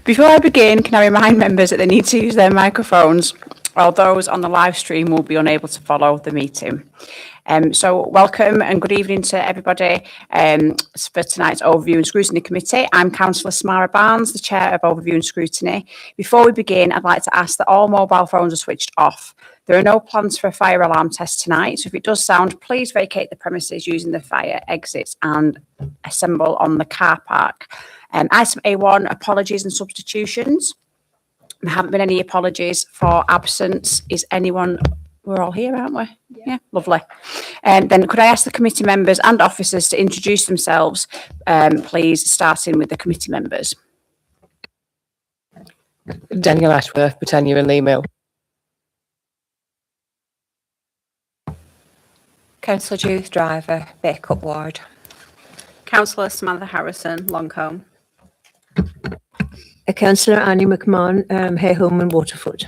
Before I begin, can I remind members that they need to use their microphones, or those on the live stream will be unable to follow the meeting. So welcome and good evening to everybody for tonight's Overview and Scrutiny Committee. I'm Councillor Samara Barnes, the Chair of Overview and Scrutiny. Before we begin, I'd like to ask that all mobile phones are switched off. There are no plans for a fire alarm test tonight, so if it does sound, please vacate the premises using the fire exits and assemble on the car park. Item A1, apologies and substitutions. There haven't been any apologies for absence. Is anyone... We're all here, aren't we? Yeah, lovely. Then could I ask the committee members and officers to introduce themselves, please, starting with the committee members. Daniel Ashworth, Britannia and Lee Mill. Councillor Judith Driver, Bacup Ward. Councillor Samantha Harrison, Longcombe. Councillor Annie McMahon, Hayholm and Waterford.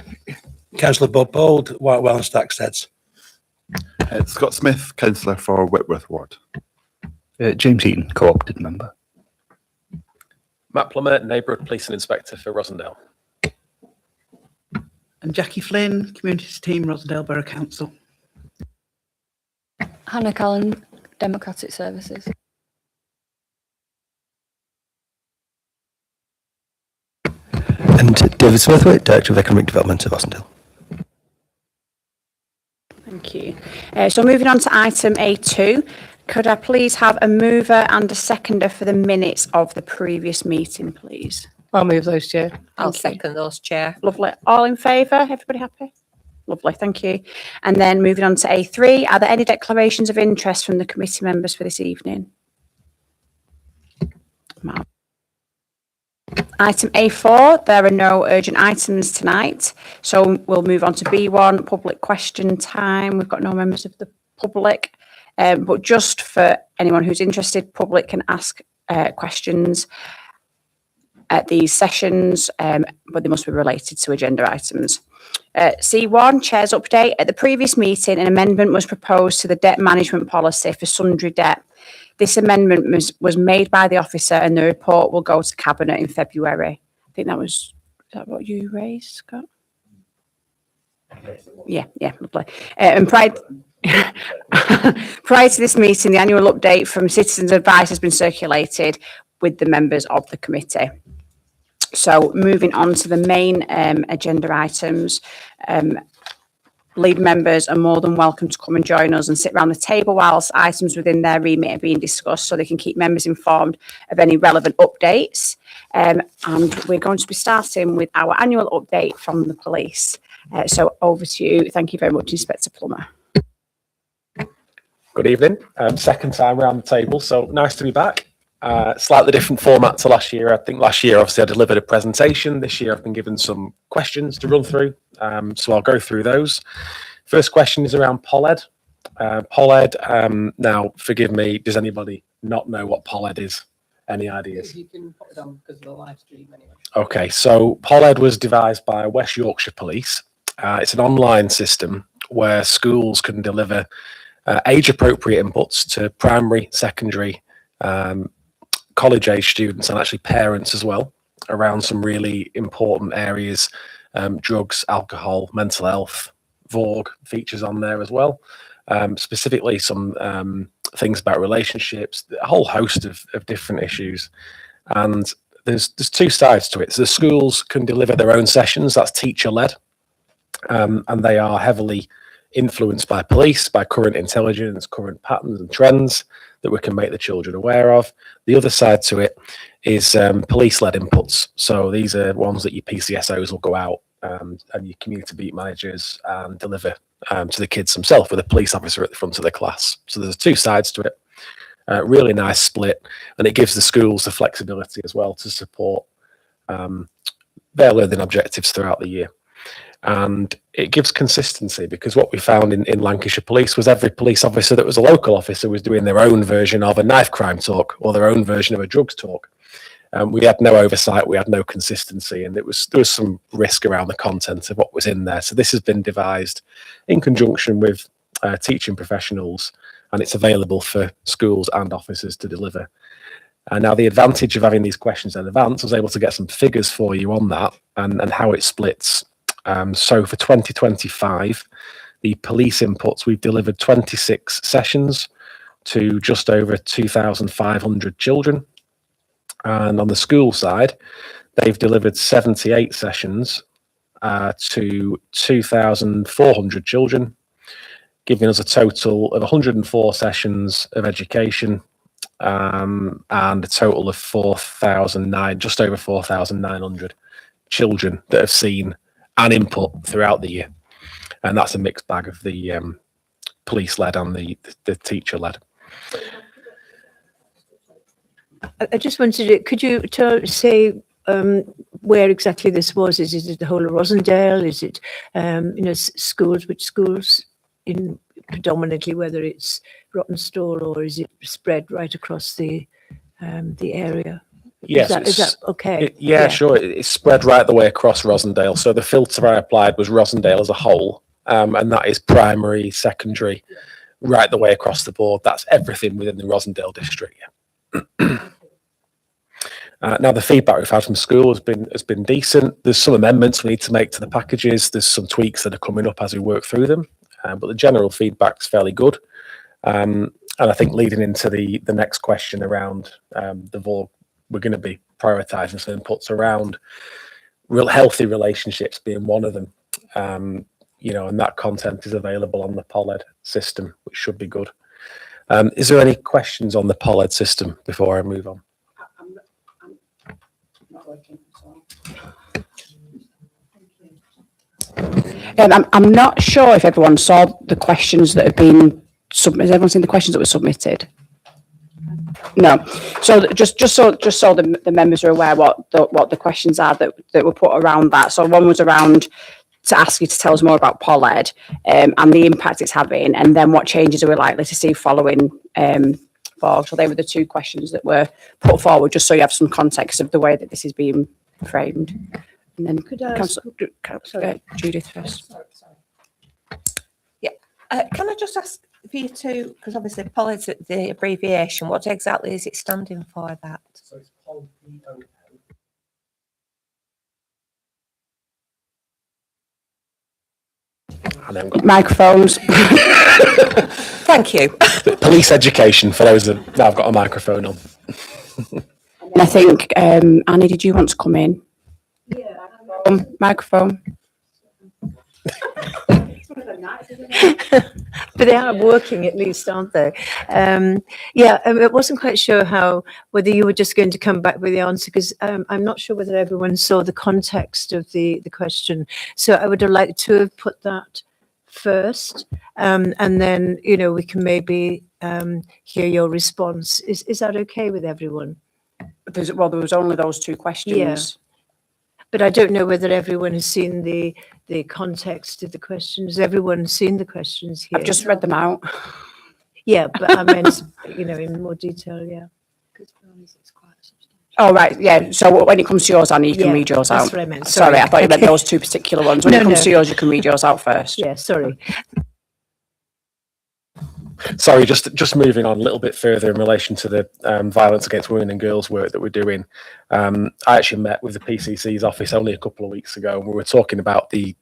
Councillor Bob Bold, Whitewell and Stacksteads. Scott Smith, Councillor for Whitworth Ward. James Eaton, Co-opted Member. Matt Plummer, Neighbourhood Policing Inspector for Rosendale. And Jackie Flynn, Community Team, Rosendale Borough Council. Hannah Callan, Democratic Services. And David Smithwaite, Director of Economic Development at Rosendale. Thank you. So moving on to item A2, could I please have a mover and a seconder for the minutes of the previous meeting, please? I'll move those, Chair. I'll second those, Chair. Lovely. All in favour? Everybody happy? Lovely, thank you. And then moving on to A3, are there any declarations of interest from the committee members for this evening? Item A4, there are no urgent items tonight, so we'll move on to B1, public question time. We've got no members of the public, but just for anyone who's interested, public can ask questions at these sessions, but they must be related to agenda items. C1, Chair's update. At the previous meeting, an amendment was proposed to the debt management policy for sundry debt. This amendment was made by the officer and the report will go to Cabinet in February. I think is that what you raised, Scott? Yeah, lovely. And prior to this meeting, the annual update from Citizens Advice has been circulated with the members of the committee. So moving on to the main agenda items, lead members are more than welcome to come and join us and sit around the table whilst items within their remit are being discussed so they can keep members informed of any relevant updates. And we're going to be starting with our annual update from the police. So over to you. Thank you very much, Inspector Plummer. Good evening. Second time around the table, so nice to be back. Slightly different format to last year. I think last year, obviously, I delivered a presentation. This year, I've been given some questions to run through, so I'll go through those. First question is around POLED. Now, forgive me, does anybody not know what POLED is? Any ideas? You can put it on because of the live stream anyway. Okay, so POLED was devised by West Yorkshire Police. It's an online system where schools can deliver age-appropriate inputs to primary, secondary, college-age students and actually parents as well around some really important areas, drugs, alcohol, mental health, Vogue features on there as well, specifically some things about relationships, a whole host of different issues. And there's two sides to it. So the schools can deliver their own sessions, that's teacher-led, and they are heavily influenced by police, by current intelligence, current patterns and trends that we can make the children aware of. The other side to it is police-led inputs. So these are ones that your PCSOs will go out and your community beat managers and deliver to the kids themselves with a police officer at the front of the class. So there's two sides to it. Really nice split, and it gives the schools the flexibility as well to support their learning objectives throughout the year. And it gives consistency, because what we found in Lancashire Police was every police officer that was a local officer was doing their own version of a knife crime talk or their own version of a drugs talk. We had no oversight, we had no consistency, and there was some risk around the content of what was in there. So this has been devised in conjunction with teaching professionals, and it's available for schools and officers to deliver. Now, the advantage of having these questions in advance, I was able to get some figures for you on that and how it splits. So for 2025, the police inputs, we've delivered 26 sessions to just over 2,500 children. And on the school side, they've delivered 78 sessions to 2,400 children, giving us a total of 104 sessions of education and a total of just over 4,900 children that have seen an input throughout the year. And that's a mixed bag of the police-led and the teacher-led. I just wanted could you say where exactly this was? Is it the whole of Rosendale? Is it, schools, which schools in predominantly, whether it's Rottenstall or is it spread right across the area? Yes, is that okay? Sure. It's spread right the way across Rosendale. So the filter I applied was Rosendale as a whole, and that is primary, secondary, right the way across the board. That's everything within the Rosendale district. Now, the feedback we've had from school has been decent. There's some amendments we need to make to the packages. There's some tweaks that are coming up as we work through them, but the general feedback's fairly good. And I think leading into the next question around the VOG, we're going to be prioritising some inputs around real healthy relationships being one of them. And that content is available on the POLED system, which should be good. Is there any questions on the POLED system before I move on? I'm not sure if everyone saw the questions that have been submitted. Has everyone seen the questions that were submitted? No. So just so the members are aware what the questions are that were put around that. So one was around to ask you to tell us more about POLED and the impact it's having, and then what changes are we likely to see following VOG. So they were the two questions that were put forward, just so you have some context of the way that this is being framed. And then Could I ask, Judith first. Yeah. Can I just ask for you to, because obviously POLED's the abbreviation, what exactly is it standing for, that? So it's POLED. Microphones. Thank you. Police education for those that now I've got a microphone on. And I think, Annie, did you want to come in? Yeah. Microphone. But they are working at least, aren't they? I wasn't quite sure whether you were just going to come back with the answer, because I'm not sure whether everyone saw the context of the question. So I would have liked to have put that first, and then we can maybe hear your response. Is that okay with everyone? There was only those two questions. Yeah. But I don't know whether everyone has seen the context of the questions. Has everyone seen the questions here? I've just read them out. Yeah, but I meant, in more detail, yeah. Oh, right, yeah. So when it comes to yours, Annie, you can read yours out. That's what I meant. Sorry, I thought you meant those two particular ones. When it comes to yours, you can read yours out first. Yeah, sorry. Sorry, just moving on a little bit further in relation to the violence against women and girls work that we're doing. I actually met with the PCC's office only a couple of weeks ago, and we were talking about the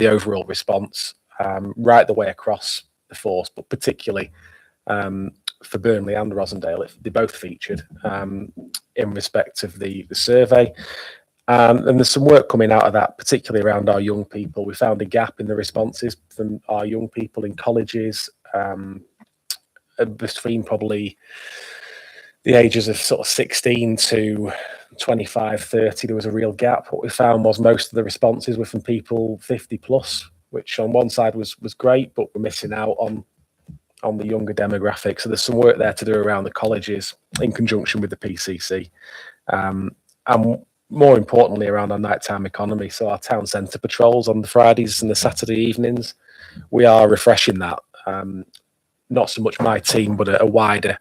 overall response right the way across the force, but particularly for Burnley and Rosendale. They both featured in respect of the survey. And there's some work coming out of that, particularly around our young people. We found a gap in the responses from our young people in colleges, between probably the ages of sort of 16 to 25, 30, there was a real gap. What we found was most of the responses were from people 50 plus, which on one side was great, but we're missing out on the younger demographic. So there's some work there to do around the colleges in conjunction with the PCC. And more importantly, around our nighttime economy. So our town centre patrols on the Fridays and the Saturday evenings, we are refreshing that. Not so much my team, but a wider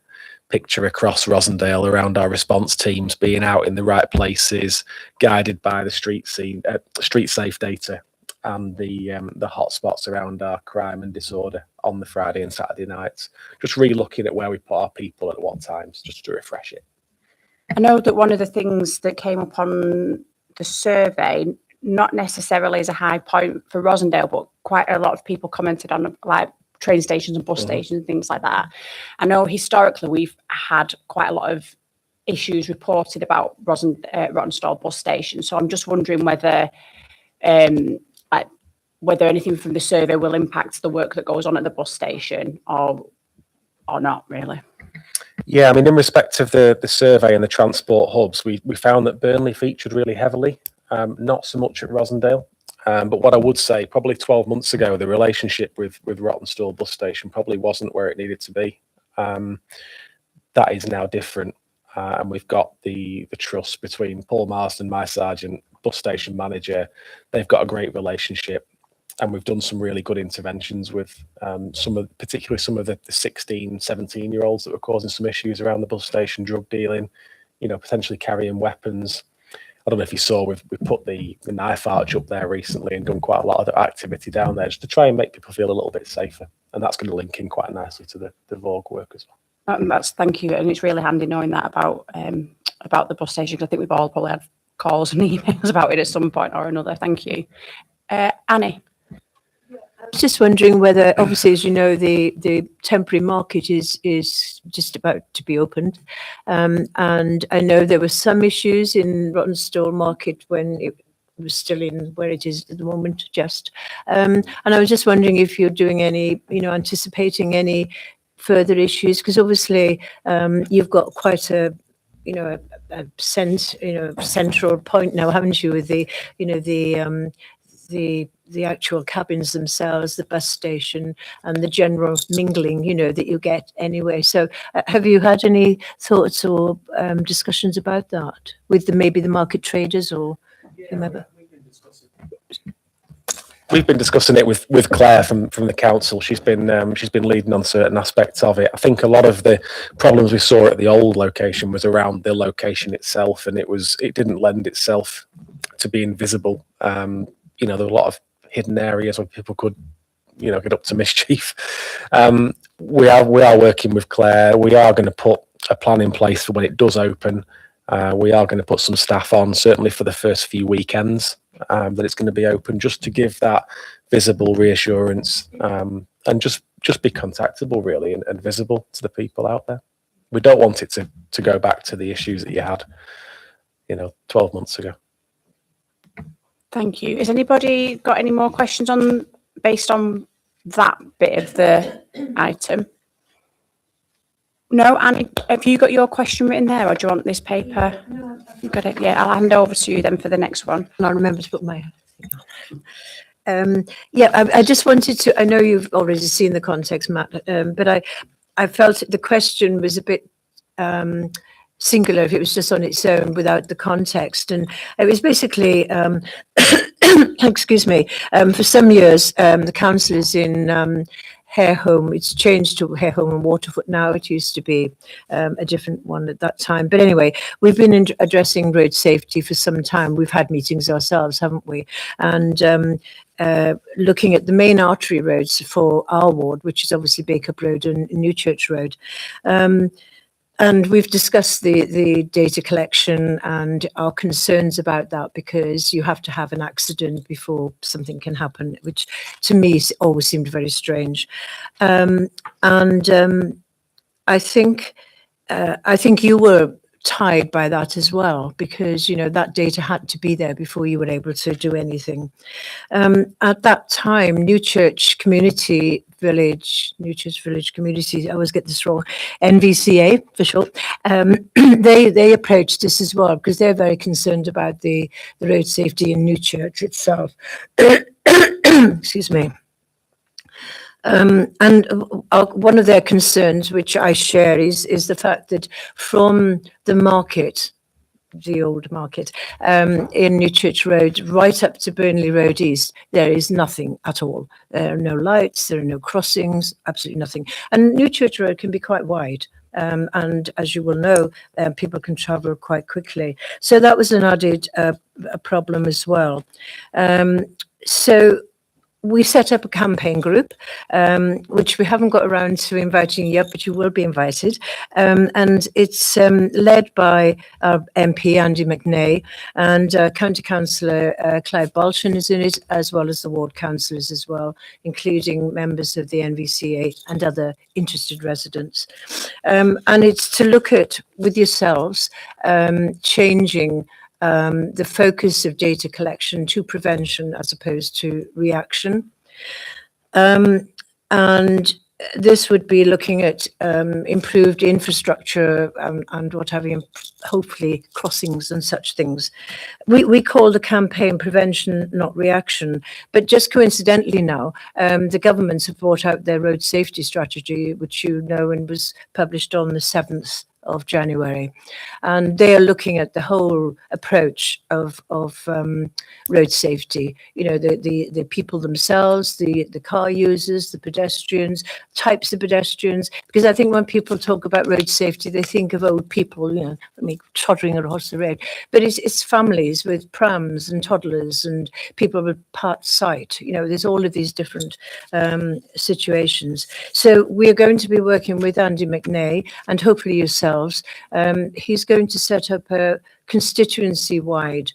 picture across Rosendale around our response teams being out in the right places, guided by the street safe data and the hotspots around our crime and disorder on the Friday and Saturday nights. Just re-looking at where we put our people at what times, just to refresh it. I know that one of the things that came up on the survey, not necessarily as a high point for Rosendale, but quite a lot of people commented on like train stations and bus stations and things like that. I know historically we've had quite a lot of issues reported about Rottenstall bus station. So I'm just wondering whether whether anything from the survey will impact the work that goes on at the bus station or not really. Yeah, I mean, in respect of the survey and the transport hubs, we found that Burnley featured really heavily, not so much at Rosendale. But what I would say, probably 12 months ago, the relationship with Rottenstall bus station probably wasn't where it needed to be. That is now different. And we've got the trust between Paul Marsden, my sergeant, bus station manager. They've got a great relationship. And we've done some really good interventions with particularly some of the 16, 17-year-olds that were causing some issues around the bus station, drug dealing, potentially carrying weapons. I don't know if you saw, we put the knife arch up there recently and done quite a lot of activity down there just to try and make people feel a little bit safer. And that's going to link in quite nicely to the Vogue work as well. Thank you. And it's really handy knowing that about the bus station, because I think we've all probably had calls and emails about it at some point or another. Thank you. Annie? I was just wondering whether, obviously, as you know, the temporary market is just about to be opened. And I know there were some issues in Rottenstall Market when it was still in where it is at the moment, just. And I was just wondering if you're doing any, anticipating any further issues, because obviously you've got quite a central point now, haven't you, with the actual cabins themselves, the bus station, and the general mingling, that you get anyway. So have you had any thoughts or discussions about that with maybe the market traders or whomever? We've been discussing it with Claire from the council. She's been leading on certain aspects of it. I think a lot of the problems we saw at the old location was around the location itself, and it didn't lend itself to being visible. There were a lot of hidden areas where people could, get up to mischief. We are working with Claire. We are going to put a plan in place for when it does open. We are going to put some staff on, certainly for the first few weekends that it's going to be open, just to give that visible reassurance and just be contactable, really, and visible to the people out there. We don't want it to go back to the issues that you had, 12 months ago. Thank you. Has anybody got any more questions based on that bit of the item? No, Annie, have you got your question written there, or do you want this paper? You've got it. Yeah, I'll hand over to you then for the next one. And I'll remember to put my. I just wanted to. I know you've already seen the context, Matt, but I felt the question was a bit singular if it was just on its own without the context, and it was basically. Excuse me. For some years, the council is in. Hare Home, it's changed to Hare Home and Waterfoot now. It used to be a different one at that time. But anyway, we've been addressing road safety for some time. We've had meetings ourselves, haven't we? And looking at the main artery roads for our ward, which is obviously Bacup Road and Newchurch Road. And we've discussed the data collection and our concerns about that, because you have to have an accident before something can happen, which to me always seemed very strange. I think you were tied by that as well, because that data had to be there before you were able to do anything. At that time, Newchurch Village Community, I always get this wrong, NVCA for short, they approached us as well, because they're very concerned about the road safety in Newchurch itself. Excuse me. And one of their concerns, which I share, is the fact that from the market, the old market, in Newchurch Road, right up to Burnley Road East, there is nothing at all. There are no lights, there are no crossings, absolutely nothing. And Newchurch Road can be quite wide. And as you will know, people can travel quite quickly. So that was an added a problem as well. So we set up a campaign group, which we haven't got around to inviting you yet, but you will be invited. And it's led by our MP, Andy McNay, and County Councillor Clive Balchin is in it, as well as the ward councillors as well, including members of the NVCA and other interested residents. And it's to look at, with yourselves, changing the focus of data collection to prevention as opposed to reaction. And this would be looking at improved infrastructure and what have you, hopefully crossings and such things. We call the campaign prevention, not reaction, but just coincidentally now, the governments have brought out their road safety strategy, which you know and was published on the 7th of January, and they are looking at the whole approach of road safety. You know, the people themselves, the car users, the pedestrians, types of pedestrians. Because I think when people talk about road safety, they think of old people, you know, I mean, tottering across the road. But it's families with prams and toddlers and people with part sight. You know, there's all of these different situations. So we're going to be working with Andy McNay and hopefully yourself. He's going to set up a constituency-wide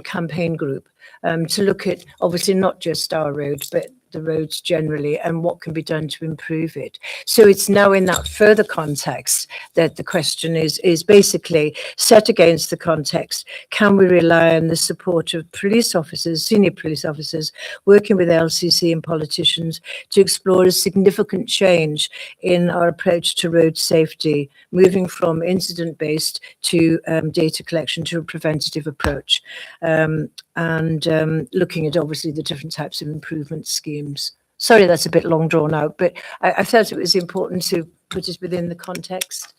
campaign group to look at, obviously, not just our road, but the roads generally and what can be done to improve it. So it's now in that further context that the question is basically set against the context. Can we rely on the support of police officers, senior police officers, working with LCC and politicians to explore a significant change in our approach to road safety, moving from incident-based to data collection to a preventative approach, and looking at obviously the different types of improvement schemes. Sorry, that's a bit long drawn out, but I felt it was important to put it within the context.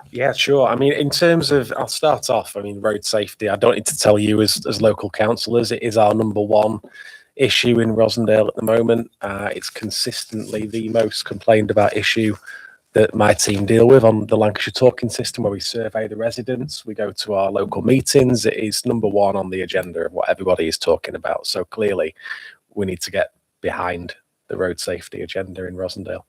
Yeah, sure. I mean, in terms of, I'll start off, I mean, road safety, I don't need to tell you as local councillors, it is our #1 issue in Rosendale at the moment. It's consistently the most complained about issue that my team deal with on the Lancashire Talking System, where we survey the residents, we go to our local meetings. It is #1 on the agenda of what everybody is talking about. So clearly we need to get behind the road safety agenda in Rosendale.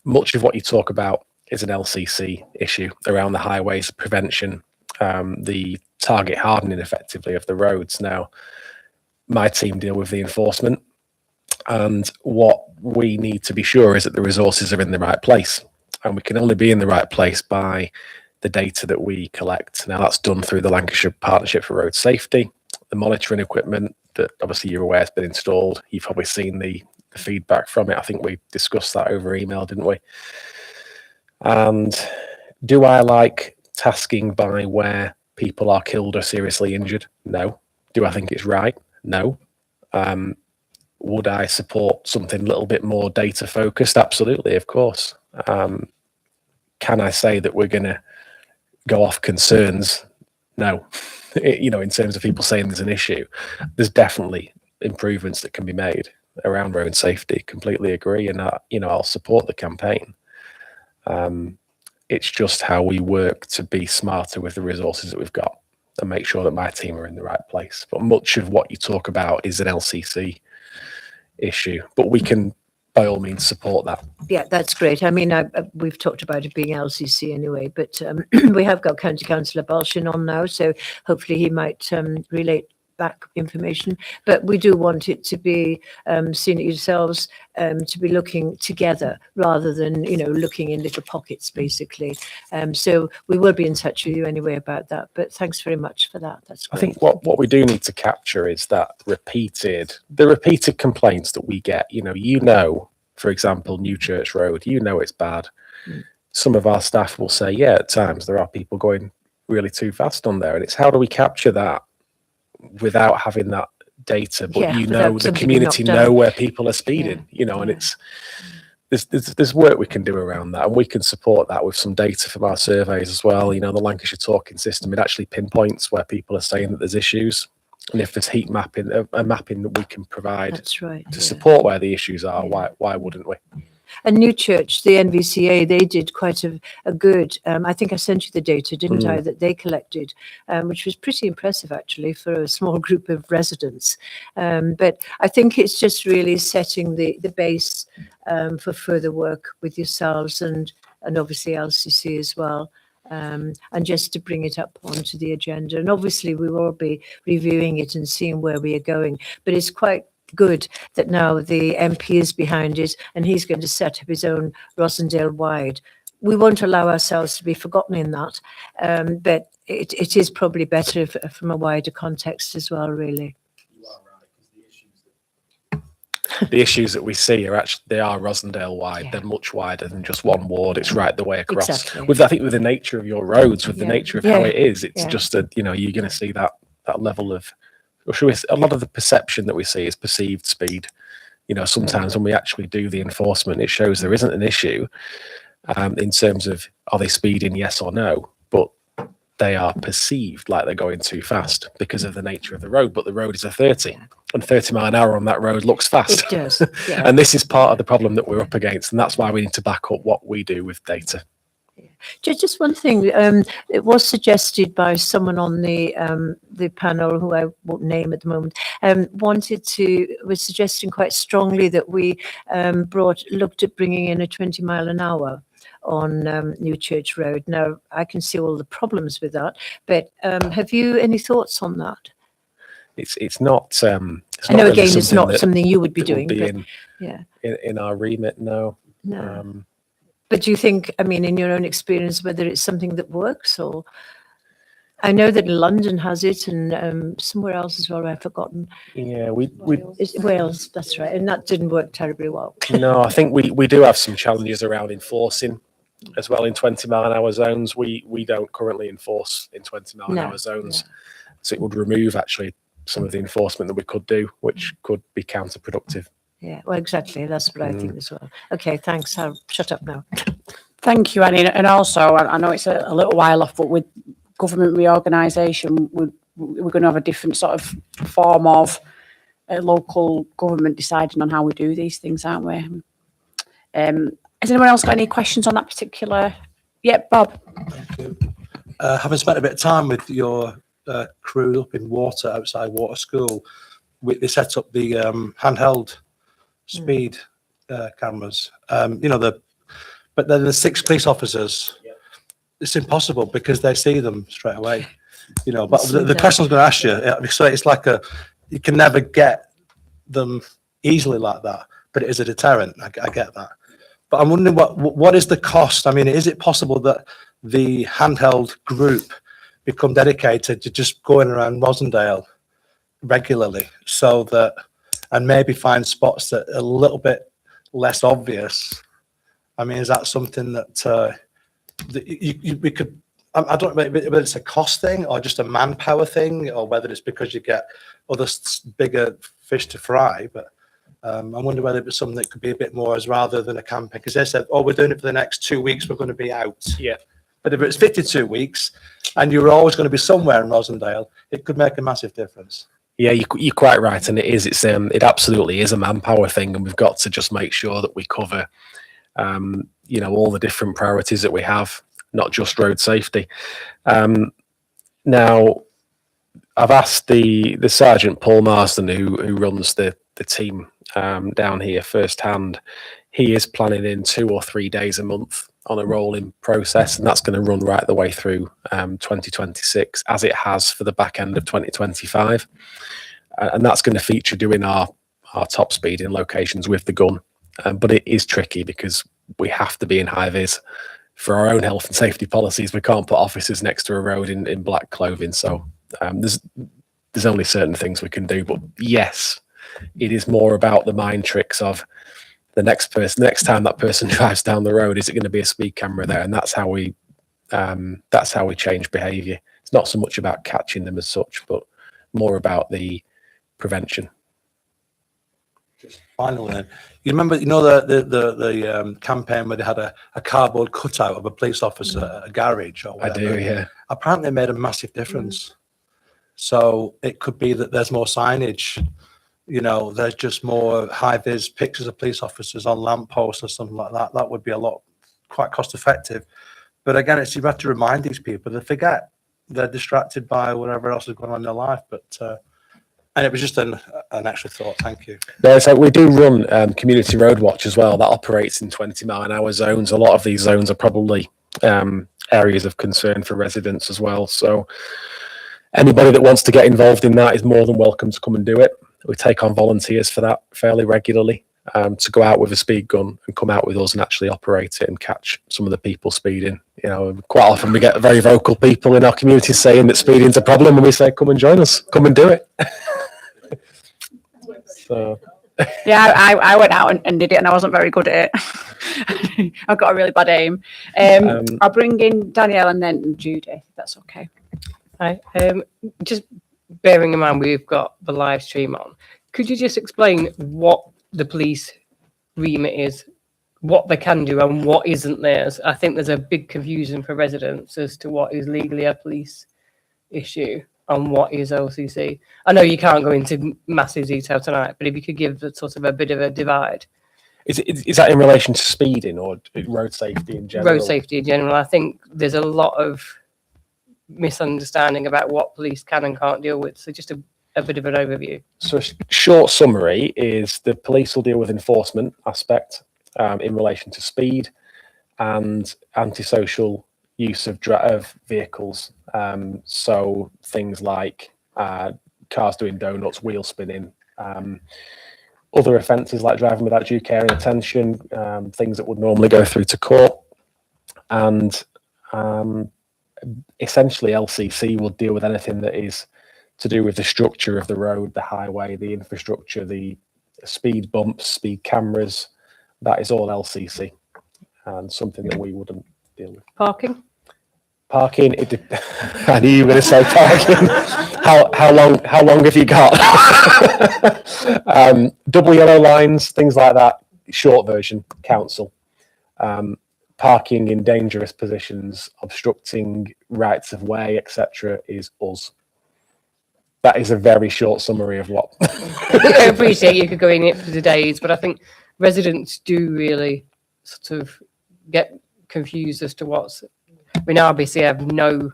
Much of what you talk about is an LCC issue around the highways prevention, the target hardening effectively of the roads. Now, my team deal with the enforcement, and what we need to be sure is that the resources are in the right place, and we can only be in the right place by the data that we collect. Now, that's done through the Lancashire Partnership for Road Safety, the monitoring equipment that obviously you're aware has been installed. You've probably seen the feedback from it. I think we discussed that over email, didn't we? And do I like tasking by where people are killed or seriously injured? No. Do I think it's right? No. Would I support something a little bit more data focused? Absolutely, of course. Can I say that we're going to go off concerns? No. You know, in terms of people saying there's an issue, there's definitely improvements that can be made around road safety. Completely agree, and I'll support the campaign. It's just how we work to be smarter with the resources that we've got and make sure that my team are in the right place. But much of what you talk about is an LCC issue, but we can by all means support that. Yeah, that's great. I mean, we've talked about it being LCC anyway, but we have got County Councillor Balchin on now, so hopefully he might relate back information. But we do want it to be seen yourselves to be looking together rather than, you know, looking in little pockets, basically. So we will be in touch with you anyway about that. But thanks very much for that. That's great. I think what we do need to capture is that the repeated complaints that we get. You know, for example, Newchurch Road, it's bad. Some of our staff will say, yeah, at times there are people going really too fast on there. And it's how do we capture that without having that data, but the community know where people are speeding, and it's there's work we can do around that, and we can support that with some data from our surveys as well. The Lancashire Talking System, it actually pinpoints where people are saying that there's issues, and if there's heat mapping, a mapping that we can provide That's right, to support where the issues are, why wouldn't we? And Newchurch, the NVCA, they did quite a good, I think I sent you the data, didn't I, that they collected, which was pretty impressive actually for a small group of residents. But I think it's just really setting the base for further work with yourselves and obviously LCC as well. And just to bring it up onto the agenda. And obviously we will be reviewing it and seeing where we are going. But it's quite good that now the MP is behind it and he's going to set up his own Rosendale wide. We won't allow ourselves to be forgotten in that, but it is probably better from a wider context as well, really. The issues that we see are actually, they are Rosendale wide. Yeah. They're much wider than just one ward. It's right the way across. Exactly. With, I think, with the nature of your roads, with the Yeah. nature of how Yeah. it is, it's Yeah. just a, you're going to see that level of, or should we say, a lot of the perception that we see is perceived speed. Sometimes when we actually do the enforcement, it shows there isn't an issue in terms of are they speeding, yes or no, but they are perceived like they're going too fast because of the nature of the road. But the road is a 30, and 30 mile an hour on that road looks fast. It does. Yeah. And this is part of the problem that we're up against, and that's why we need to back up what we do with data. Just one thing, it was suggested by someone on the panel who I won't name at the moment, was suggesting quite strongly that we looked at bringing in a 20 mile an hour on Newchurch Road. Now, I can see all the problems with that, but have you any thoughts on that? It's not. I know really again, it's not that- something you would be that doing, would be but in, yeah. in our remit. No. No. But do you think, I mean, in your own experience, whether it's something that works or? I know that London has it and somewhere else as well, I've forgotten. Yeah, we It's Wales, that's right. And that didn't work terribly well. no. I think we do have some challenges around enforcing as well in 20 mile an hour zones. We don't currently enforce in 20 mile an No, hour zones, so it would remove actually some of the enforcement that we could do, which could be counterproductive. Yeah, well, exactly. That's what I think as well. Okay, thanks. I'll shut up now. Thank you, Annie. And also, I know it's a little while off, but with government reorganisation, we're going to have a different sort of form of local government deciding on how we do these things, aren't we? Has anyone else got any questions on that particular? Yep, Bob. Having spent a bit of time with your crew up in Water, outside Water School, they set up the handheld speed cameras. But then the 6 police officers, it's impossible because they see them straight away. But the question I was going to ask you, so it's like you can never get them easily like that, but it is a deterrent. I get that. But I'm wondering what is the cost? I mean, is it possible that the handheld group become dedicated to just going around Rosendale regularly, so that, and maybe find spots that are a little bit less obvious? I mean, is that something that we could? I don't know whether it's a cost thing or just a manpower thing, or whether it's because you get other bigger fish to fry. But I wonder whether it was something that could be a bit more as rather than a campaign, because they said, "Oh, we're doing it for the next 2 weeks. We're going to be out." Yeah. But if it's 52 weeks and you're always going to be somewhere in Rosendale, it could make a massive difference. Yeah, you're quite right, and it absolutely is a manpower thing, and we've got to just make sure that we cover, all the different priorities that we have, not just road safety. Now, I've asked the Sergeant Paul Marsden, who runs the team down here firsthand. He is planning in 2 or 3 days a month on a rolling process, and that's going to run right the way through 2026, as it has for the back end of 2025. And that's going to feature doing our top speed in locations with the gun. But it is tricky because we have to be in high vis for our own health and safety policies. We can't put officers next to a road in black clothing. So there's only certain things we can do. But yes, it is more about the mind tricks of the next time that person drives down the road, is it going to be a speed camera there? And that's how we change behaviour. It's not so much about catching them as such, but more about the prevention. Finally, then, you remember, the campaign where they had a cardboard cutout of a police officer at a garage or whatever? I do, yeah. Apparently it made a massive difference. So it could be that there's more signage, you know, there's just more high-vis pictures of police officers on lampposts or something like that. That would be quite cost-effective. But again, you have to remind these people, they forget, they're distracted by whatever else is going on in their life. But and it was just an extra thought. Thank you. No, so we do run community road watch as well. That operates in 20-mile-an-hour zones. A lot of these zones are probably areas of concern for residents as well. So anybody that wants to get involved in that is more than welcome to come and do it. We take on volunteers for that fairly regularly, to go out with a speed gun and come out with us and actually operate it and catch some of the people speeding. You know, quite often we get very vocal people in our community saying that speeding's a problem, and we say, come and join us, come and do it. So. Yeah, I went out and did it, and I wasn't very good at it. I've got a really bad aim. I'll bring in Danielle and then Judy, if that's okay. Hi. Just bearing in mind we've got the live stream on, could you just explain what the police remit is, what they can do and what isn't theirs? I think there's a big confusion for residents as to what is legally a police issue and what is LCC. I know you can't go into massive detail tonight, but if you could give sort of a bit of a divide. Is that in relation to speeding or road safety in general? Road safety in general. I think there's a lot of misunderstanding about what police can and can't deal with. So just a bit of an overview. So a short summary is the police will deal with enforcement aspect in relation to speed and antisocial use of vehicles. So things like cars doing donuts, wheel spinning, other offences like driving without due care and attention, things that would normally go through to court. And essentially LCC will deal with anything that is to do with the structure of the road, the highway, the infrastructure, the speed bumps, speed cameras. That is all LCC and something that we wouldn't deal with. Parking? Parking, I knew you were going to say parking. How long have you got? Double yellow lines, things like that. Short version, council. Parking in dangerous positions, obstructing rights of way, etc., is us. That is a very short summary of what. I appreciate you could go in it for the days, but I think residents do really sort of get confused as to what's. I mean, obviously, I have no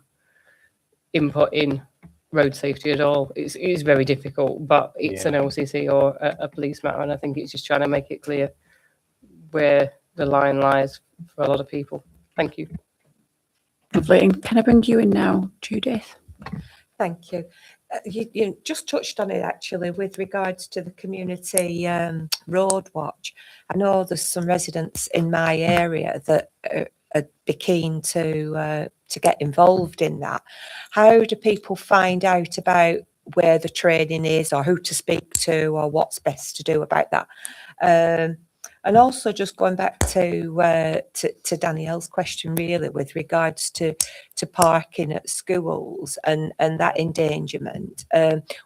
input in road safety at all. It is very difficult, but it's an LCC or a police matter, and I think it's just trying to make it clear where the line lies for a lot of people. Thank you. Lovely. And can I bring you in now, Judith? Thank you. You just touched on it actually with regards to the community road watch. I know there's some residents in my area that are be keen to get involved in that. How do people find out about where the training is, or who to speak to, or what's best to do about that? And also just going back to Danielle's question really with regards to parking at schools and that endangerment.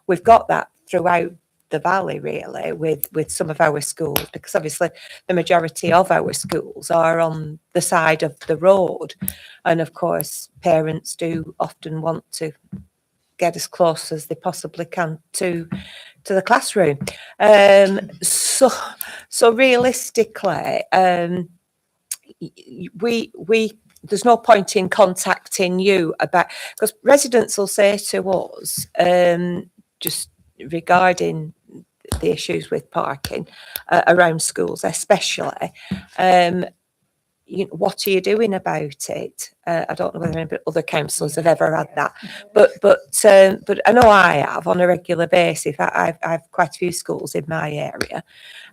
We've got that throughout the valley really with some of our schools, because obviously the majority of our schools are on the side of the road, and of course parents do often want to get as close as they possibly can to the classroom. So realistically, we there's no point in contacting you about, because residents will say to us, just regarding the issues with parking around schools, especially, what are you doing about it? I don't know whether any other councillors have ever had that, but I know I have on a regular basis. I've quite a few schools in my area,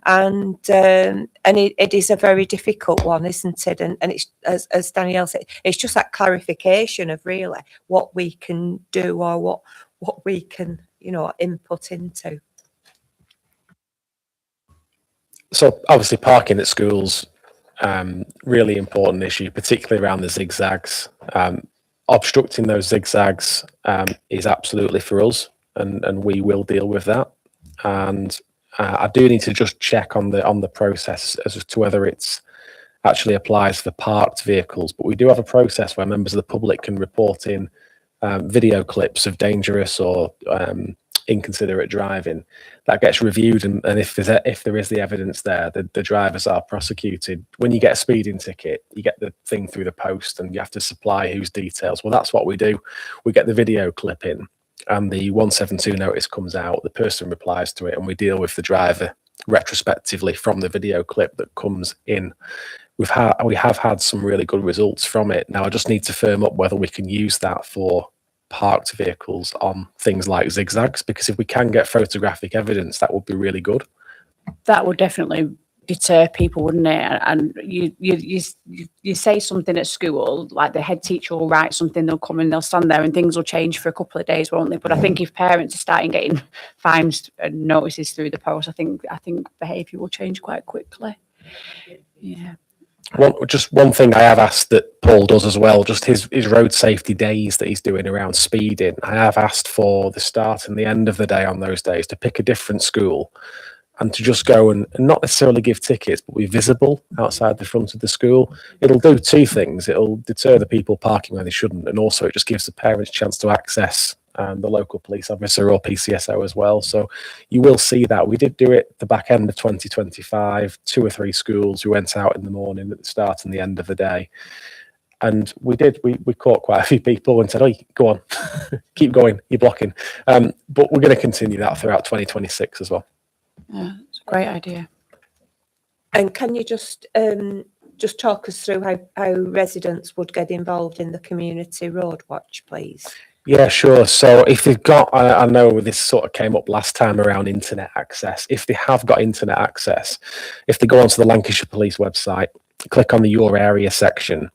and it is a very difficult one, isn't it? And it's as Danielle said, it's just that clarification of really what we can do or what we can input into. So obviously parking at schools. Really important issue, particularly around the zigzags. Obstructing those zigzags is absolutely for us, and we will deal with that. And I do need to just check on the process as to whether it's actually applies for parked vehicles. But we do have a process where members of the public can report in video clips of dangerous or inconsiderate driving. That gets reviewed, and if there is the evidence there, the drivers are prosecuted. When you get a speeding ticket, you get the thing through the post, and you have to supply whose details. Well, that's what we do. We get the video clip in, and the 172 notice comes out. The person replies to it, and we deal with the driver retrospectively from the video clip that comes in. We have had some really good results from it. Now I just need to firm up whether we can use that for parked vehicles on things like zigzags, because if we can get photographic evidence, that would be really good. That would definitely deter people, wouldn't it? And you say something at school, like the head teacher will write something, they'll come and they'll stand there, and things will change for a couple of days, won't they? But I think if parents are starting getting fines and notices through the post, I think behaviour will change quite quickly. Yeah. Just one thing I have asked that Paul does as well, just his road safety days that he's doing around speeding. I have asked for the start and the end of the day on those days to pick a different school and to just go and not necessarily give tickets, but be visible outside the front of the school. It'll do two things. It'll deter the people parking where they shouldn't, and also it just gives the parents a chance to access the local police officer or PCSO as well. So you will see that. We did do it the back end of 2025, 2 or 3 schools. We went out in the morning at the start and the end of the day. And we caught quite a few people and said, oh, go on, keep going, you're blocking. But we're going to continue that throughout 2026 as well. Yeah, it's a great idea. And can you just talk us through how residents would get involved in the community road watch, please? Yeah, sure. So if they've got, I know this sort of came up last time around internet access. If they have got internet access, if they go onto the Lancashire Police website, click on the Your Area section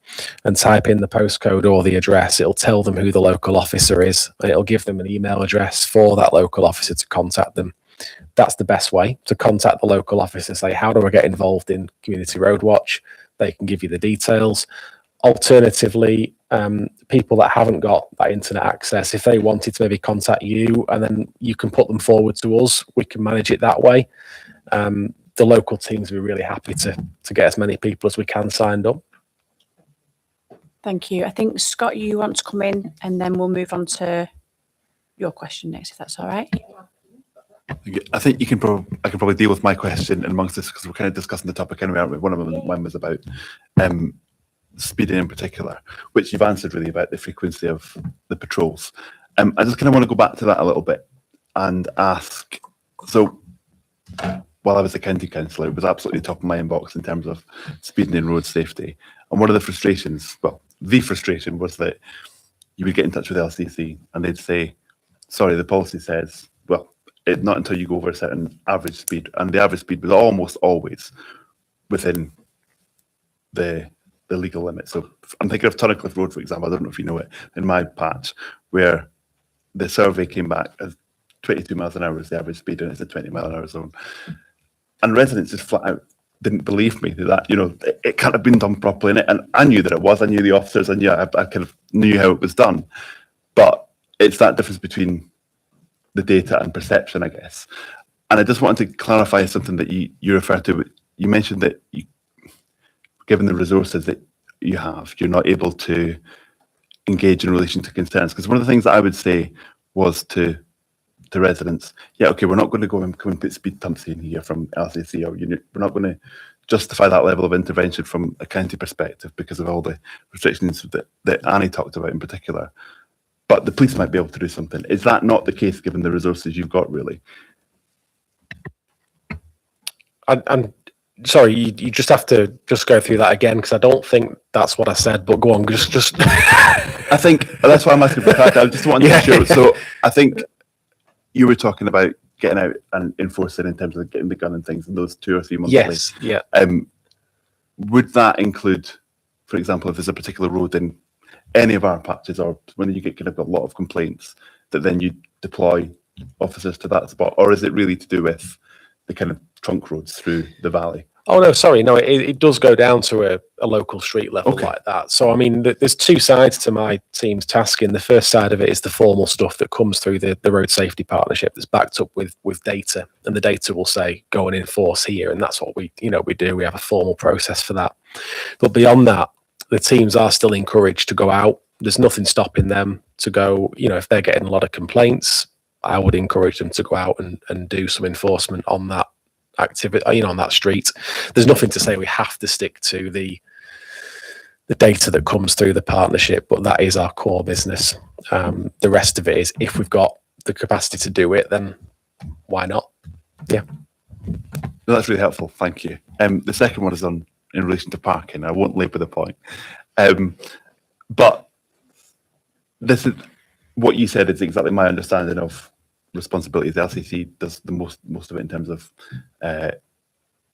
and type in the postcode or the address, it'll tell them who the local officer is, and it'll give them an email address for that local officer to contact them. That's the best way to contact the local officer. Say, how do I get involved in Community Road Watch? They can give you the details. Alternatively, people that haven't got that internet access, if they wanted to maybe contact you and then you can put them forward to us, we can manage it that way. The local teams will be really happy to get as many people as we can signed up. Thank you. I think, Scott, you want to come in and then we'll move on to your question next, if that's all right. I think I can probably deal with my question amongst this because we're kind of discussing the topic anyway, aren't we? One of them was about speeding in particular, which you've answered really about the frequency of the patrols. I just kind of want to go back to that a little bit and ask, so while I was a county councillor, it was absolutely top of my inbox in terms of speeding in road safety. And one of the frustrations, well, the frustration was that you would get in touch with LCC and they'd say, sorry, the policy says, well, not until you go over a certain average speed, and the average speed was almost always within the legal limit. So I'm thinking of Tunnicliffe Road, for example. I don't know if you know it, in my patch, where the survey came back as 22 miles an hour is the average speed, and it's a 20 mile an hour zone. And residents just flat out didn't believe me that, you know, it can't have been done properly. And I knew that it was. I knew the officers, and yeah, I kind of knew how it was done. But it's that difference between the data and perception, I guess. And I just wanted to clarify something that you referred to. You mentioned that given the resources that you have, you're not able to engage in relation to concerns. Because one of the things that I would say was to residents, yeah, okay, we're not going to go and come and put speed bumps in here from LCC, or we're not going to justify that level of intervention from a county perspective because of all the restrictions that Annie talked about in particular. But the police might be able to do something. Is that not the case given the resources you've got, really? I'm sorry, you just have to go through that again, because I don't think that's what I said, but go on, just. I think that's why I'm asking for clarity. I just wanted to be sure. So I think you were talking about getting out and enforcing in terms of getting the gun and things in those 2 or 3 months. Yes, yeah. Would that include, for example, if there's a particular road in any of our patches, or when you get kind of a lot of complaints, that then you deploy officers to that spot, or is it really to do with the kind of trunk roads through the valley? Oh, no, sorry. No, it does go down to a local street level like that. So, I mean, there's 2 sides to my team's tasking. The first side of it is the formal stuff that comes through the road safety partnership that's backed up with data. And the data will say, go and enforce here. And that's what we do. We have a formal process for that. But beyond that, the teams are still encouraged to go out. There's nothing stopping them to go, if they're getting a lot of complaints, I would encourage them to go out and do some enforcement on that activity, on that street. There's nothing to say we have to stick to the data that comes through the partnership, but that is our core business. The rest of it is, if we've got the capacity to do it, then why not? Yeah. No, that's really helpful. Thank you. The second one is in relation to parking. I won't labour the point. But this is what you said is exactly my understanding of responsibilities. The LCC does the most of it in terms of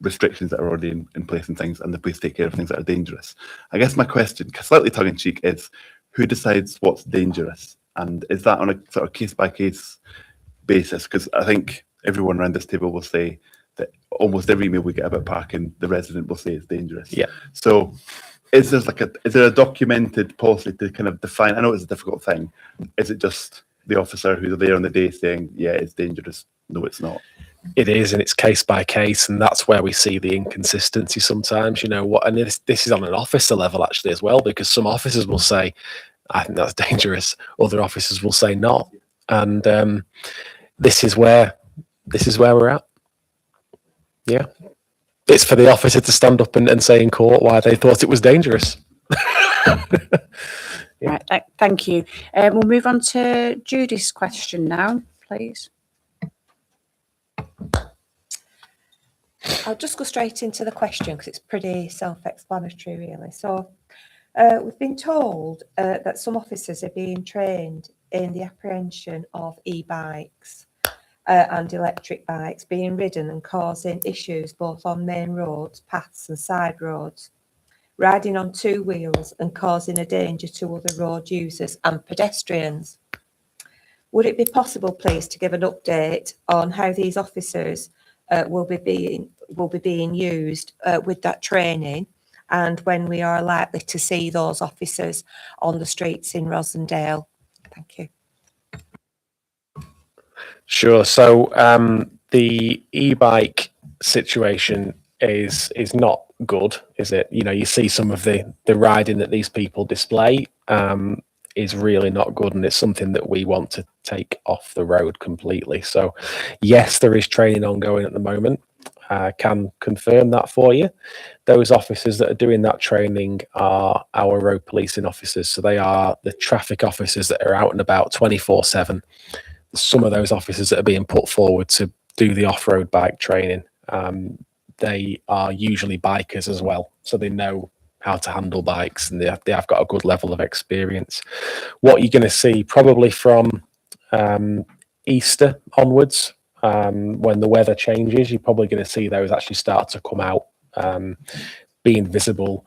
restrictions that are already in place and things, and the police take care of things that are dangerous. I guess my question, slightly tongue in cheek, is who decides what's dangerous, and is that on a sort of case by case basis? Because I think everyone around this table will say that almost every email we get about parking, the resident will say it's dangerous. Yeah. So is there a documented policy to kind of define? I know it's a difficult thing. Is it just the officer who's there on the day saying, yeah, it's dangerous? No, it's not. It is, and it's case by case, and that's where we see the inconsistency sometimes. And this is on an officer level actually as well, because some officers will say, I think that's dangerous. Other officers will say not. And this is where we're at. Yeah. It's for the officer to stand up and say in court why they thought it was dangerous. Right, thank you. We'll move on to Judy's question now, please. I'll just go straight into the question because it's pretty self-explanatory, really. So we've been told that some officers are being trained in the apprehension of e-bikes and electric bikes being ridden and causing issues both on main roads, paths and side roads, riding on two wheels and causing a danger to other road users and pedestrians. Would it be possible, please, to give an update on how these officers will be being used with that training, and when we are likely to see those officers on the streets in Rosendale? Thank you. Sure. So the e-bike situation is not good, is it? You see some of the riding that these people display is really not good, and it's something that we want to take off the road completely. So yes, there is training ongoing at the moment. I can confirm that for you. Those officers that are doing that training are our road policing officers. So they are the traffic officers that are out and about 24/7. Some of those officers that are being put forward to do the off-road bike training, they are usually bikers as well. So they know how to handle bikes, and they have got a good level of experience. What you're going to see probably from Easter onwards, when the weather changes, you're probably going to see those actually start to come out, being visible.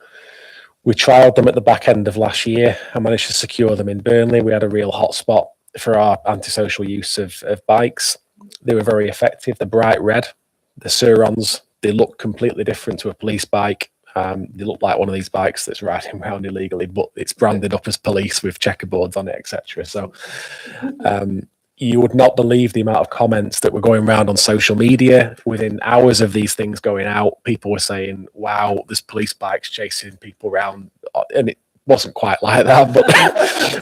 We trialled them at the back end of last year. I managed to secure them in Burnley. We had a real hotspot for our antisocial use of bikes. They were very effective. The bright red, the Surons, they look completely different to a police bike. They look like one of these bikes that's riding around illegally, but it's branded up as police with checkerboards on it, etc. So you would not believe the amount of comments that were going around on social media within hours of these things going out. People were saying, wow, there's police bikes chasing people around. And it wasn't quite like that, but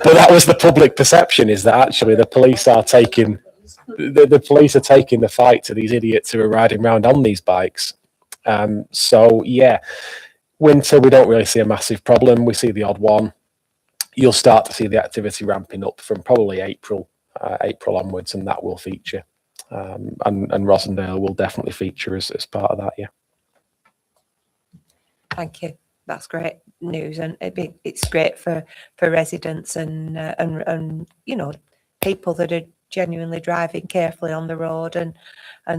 but that was the public perception, is that actually the police are taking the police are taking the fight to these idiots who are riding around on these bikes. So yeah, winter we don't really see a massive problem. We see the odd one. You'll start to see the activity ramping up from probably April onwards, and that will feature. And Rosendale will definitely feature as part of that. Yeah. Thank you. That's great news, and it's great for residents and people that are genuinely driving carefully on the road, and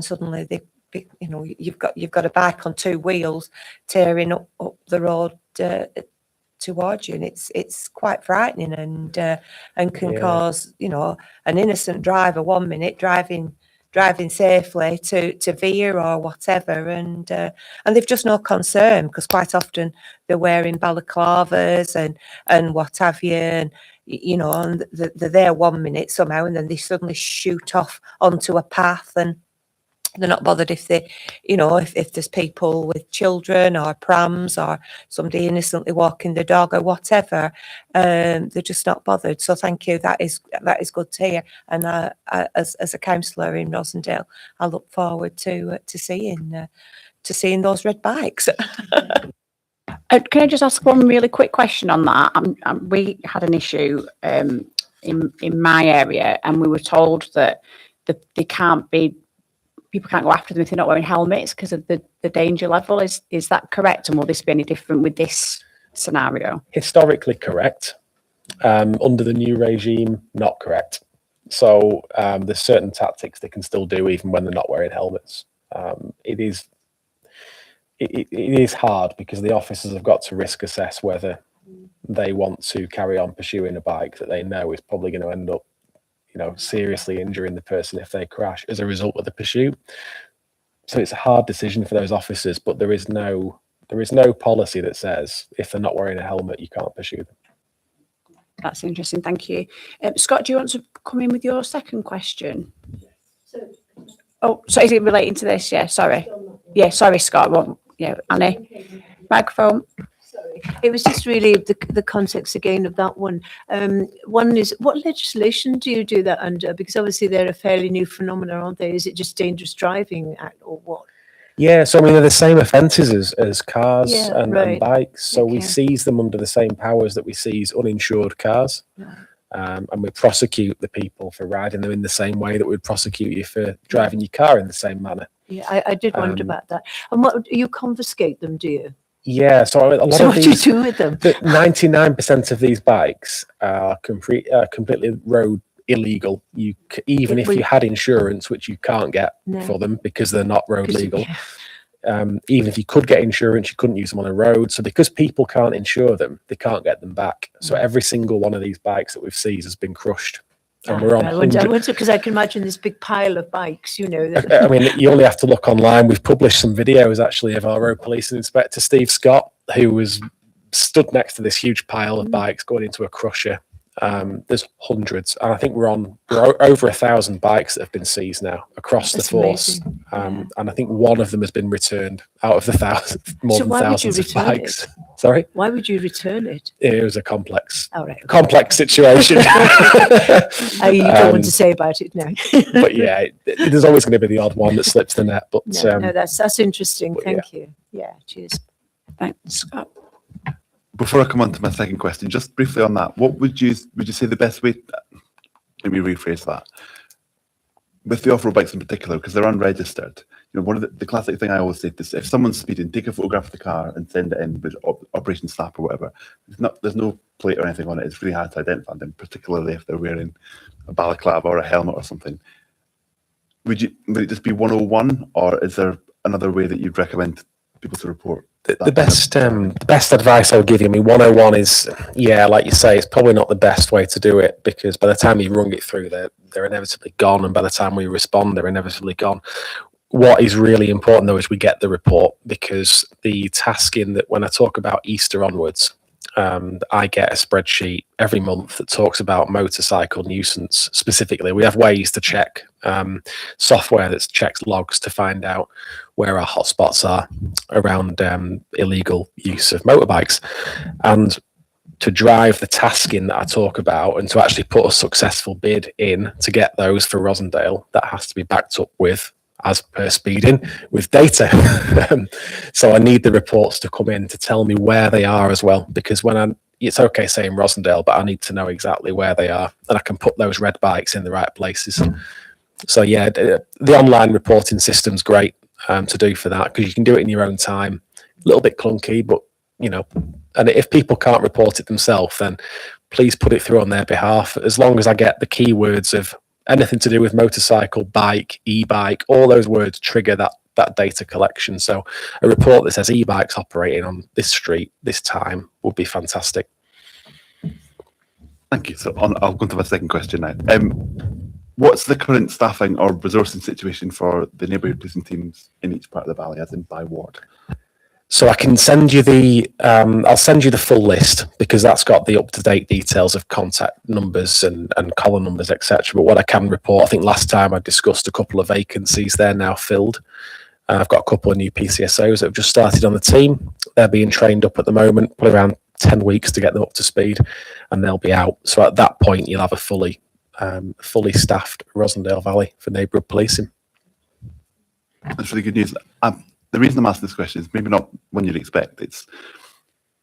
suddenly you've got a bike on two wheels tearing up the road towards you, and it's quite frightening, and can cause an innocent driver 1 minute driving safely to veer or whatever, and they've just no concern, because quite often they're wearing balaclavas and what have you, and and they're there 1 minute somehow, and then they suddenly shoot off onto a path, and They're not bothered if they, if there's people with children or prams or somebody innocently walking the dog or whatever. They're just not bothered. So thank you. That is good to hear. And as a councillor in Rosendale, I look forward to seeing those red bikes. Can I just ask one really quick question on that? We had an issue in my area, and we were told that people can't go after them if they're not wearing helmets because of the danger level. Is that correct? And will this be any different with this scenario? Historically correct. Under the new regime, not correct. So there's certain tactics they can still do even when they're not wearing helmets. It is hard because the officers have got to risk assess whether they want to carry on pursuing a bike that they know is probably going to end up, seriously injuring the person if they crash as a result of the pursuit. So it's a hard decision for those officers, but there is no policy that says if they're not wearing a helmet, you can't pursue them. That's interesting. Thank you. Scott, do you want to come in with your second question? Oh, so is it relating to this? Yeah, sorry. Yeah, sorry, Scott. Yeah, Annie, microphone. Sorry. It was just really the context again of that one. One is, what legislation do you do that under? Because obviously they're a fairly new phenomenon, aren't they? Is it just Dangerous Driving Act or what? Yeah, so I mean, they're the same offences as cars and bikes. So Okay. we seize them under the same powers that we seize uninsured cars. And we prosecute the people for riding them in the same way that we'd prosecute you for driving your car in the same manner. Yeah, I did wonder about that. And what, you confiscate them, do you? Yeah, so a lot So of what do you these, do with them? 99% of these bikes are completely road illegal. Even if you had insurance, which you can't get for them because they're not road legal. Even if you could get insurance, you couldn't use them on a road. So because people can't insure them, they can't get them back. So every single one of these bikes that we've seized has been crushed. And we're on. I wonder, because I can imagine this big pile of bikes, I mean, you only have to look online. We've published some videos actually of our road police inspector, Steve Scott, who was stood next to this huge pile of bikes going into a crusher. There's hundreds, and I think we're over 1,000 bikes that have been seized now across the force. And I think one of them has been returned out of the more than thousands of bikes. Sorry? Why would you return it? It was a complex You situation. don't want to say about it now. But yeah, there's always going to be the odd one that slips the net. But no, that's interesting. Thank you. Yeah, cheers. Thanks, Scott. Before I come on to my second question, just briefly on that, what would you say the best way? Let me rephrase that. With the off-road bikes in particular, because they're unregistered, one of the classic thing I always say is if someone's speeding, take a photograph of the car and send it in with Operation Snap or whatever. There's no plate or anything on it. It's really hard to identify them, particularly if they're wearing a balaclava or a helmet or something. Would it just be 101, or is there another way that you'd recommend people to report? The best advice I would give you, 101 is, like you say, it's probably not the best way to do it, because by the time you rung it through, they're inevitably gone, and by the time we respond, they're inevitably gone. What is really important, though, is we get the report, because the tasking that when I talk about Easter onwards, I get a spreadsheet every month that talks about motorcycle nuisance specifically. We have ways to check software that checks logs to find out where our hotspots are around illegal use of motorbikes. And to drive the tasking that I talk about and to actually put a successful bid in to get those for Rosendale, that has to be backed up with, as per speeding, with data. So I need the reports to come in to tell me where they are as well, because it's okay saying Rosendale, but I need to know exactly where they are, and I can put those red bikes in the right places. So yeah, the online reporting system's great to do for that, because you can do it in your own time. A little bit clunky, but and if people can't report it themselves, then please put it through on their behalf. As long as I get the keywords of anything to do with motorcycle, bike, e-bike, all those words trigger that data collection. So a report that says e-bikes operating on this street, this time, would be fantastic. Thank you. So I'll go to my second question now. What's the current staffing or resourcing situation for the neighbourhood policing teams in each part of the valley, as in by ward? So I can send you I'll send you the full list because that's got the up-to-date details of contact numbers and collar numbers, etc. But what I can report, I think last time I discussed a couple of vacancies. They're now filled. I've got a couple of new PCSOs that have just started on the team. They're being trained up at the moment, probably around 10 weeks to get them up to speed, and they'll be out. So at that point, you'll have a fully staffed Rosendale Valley for neighbourhood policing. That's really good news. The reason I'm asking this question is maybe not one you'd expect. It's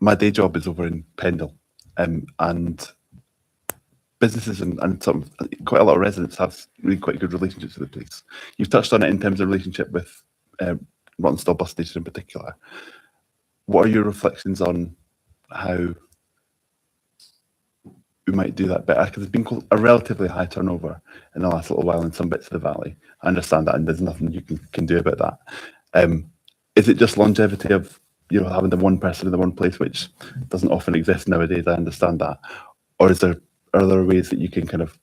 my day job is over in Pendle, and businesses and quite a lot of residents have really quite good relationships with the police. You've touched on it in terms of relationship with Rottenstall bus station in particular. What are your reflections on how we might do that better? Because there's been a relatively high turnover in the last little while in some bits of the valley. I understand that, and there's nothing you can do about that. Is it just longevity of having the one person in the one place, which doesn't often exist nowadays? I understand that, or are there ways that you can kind of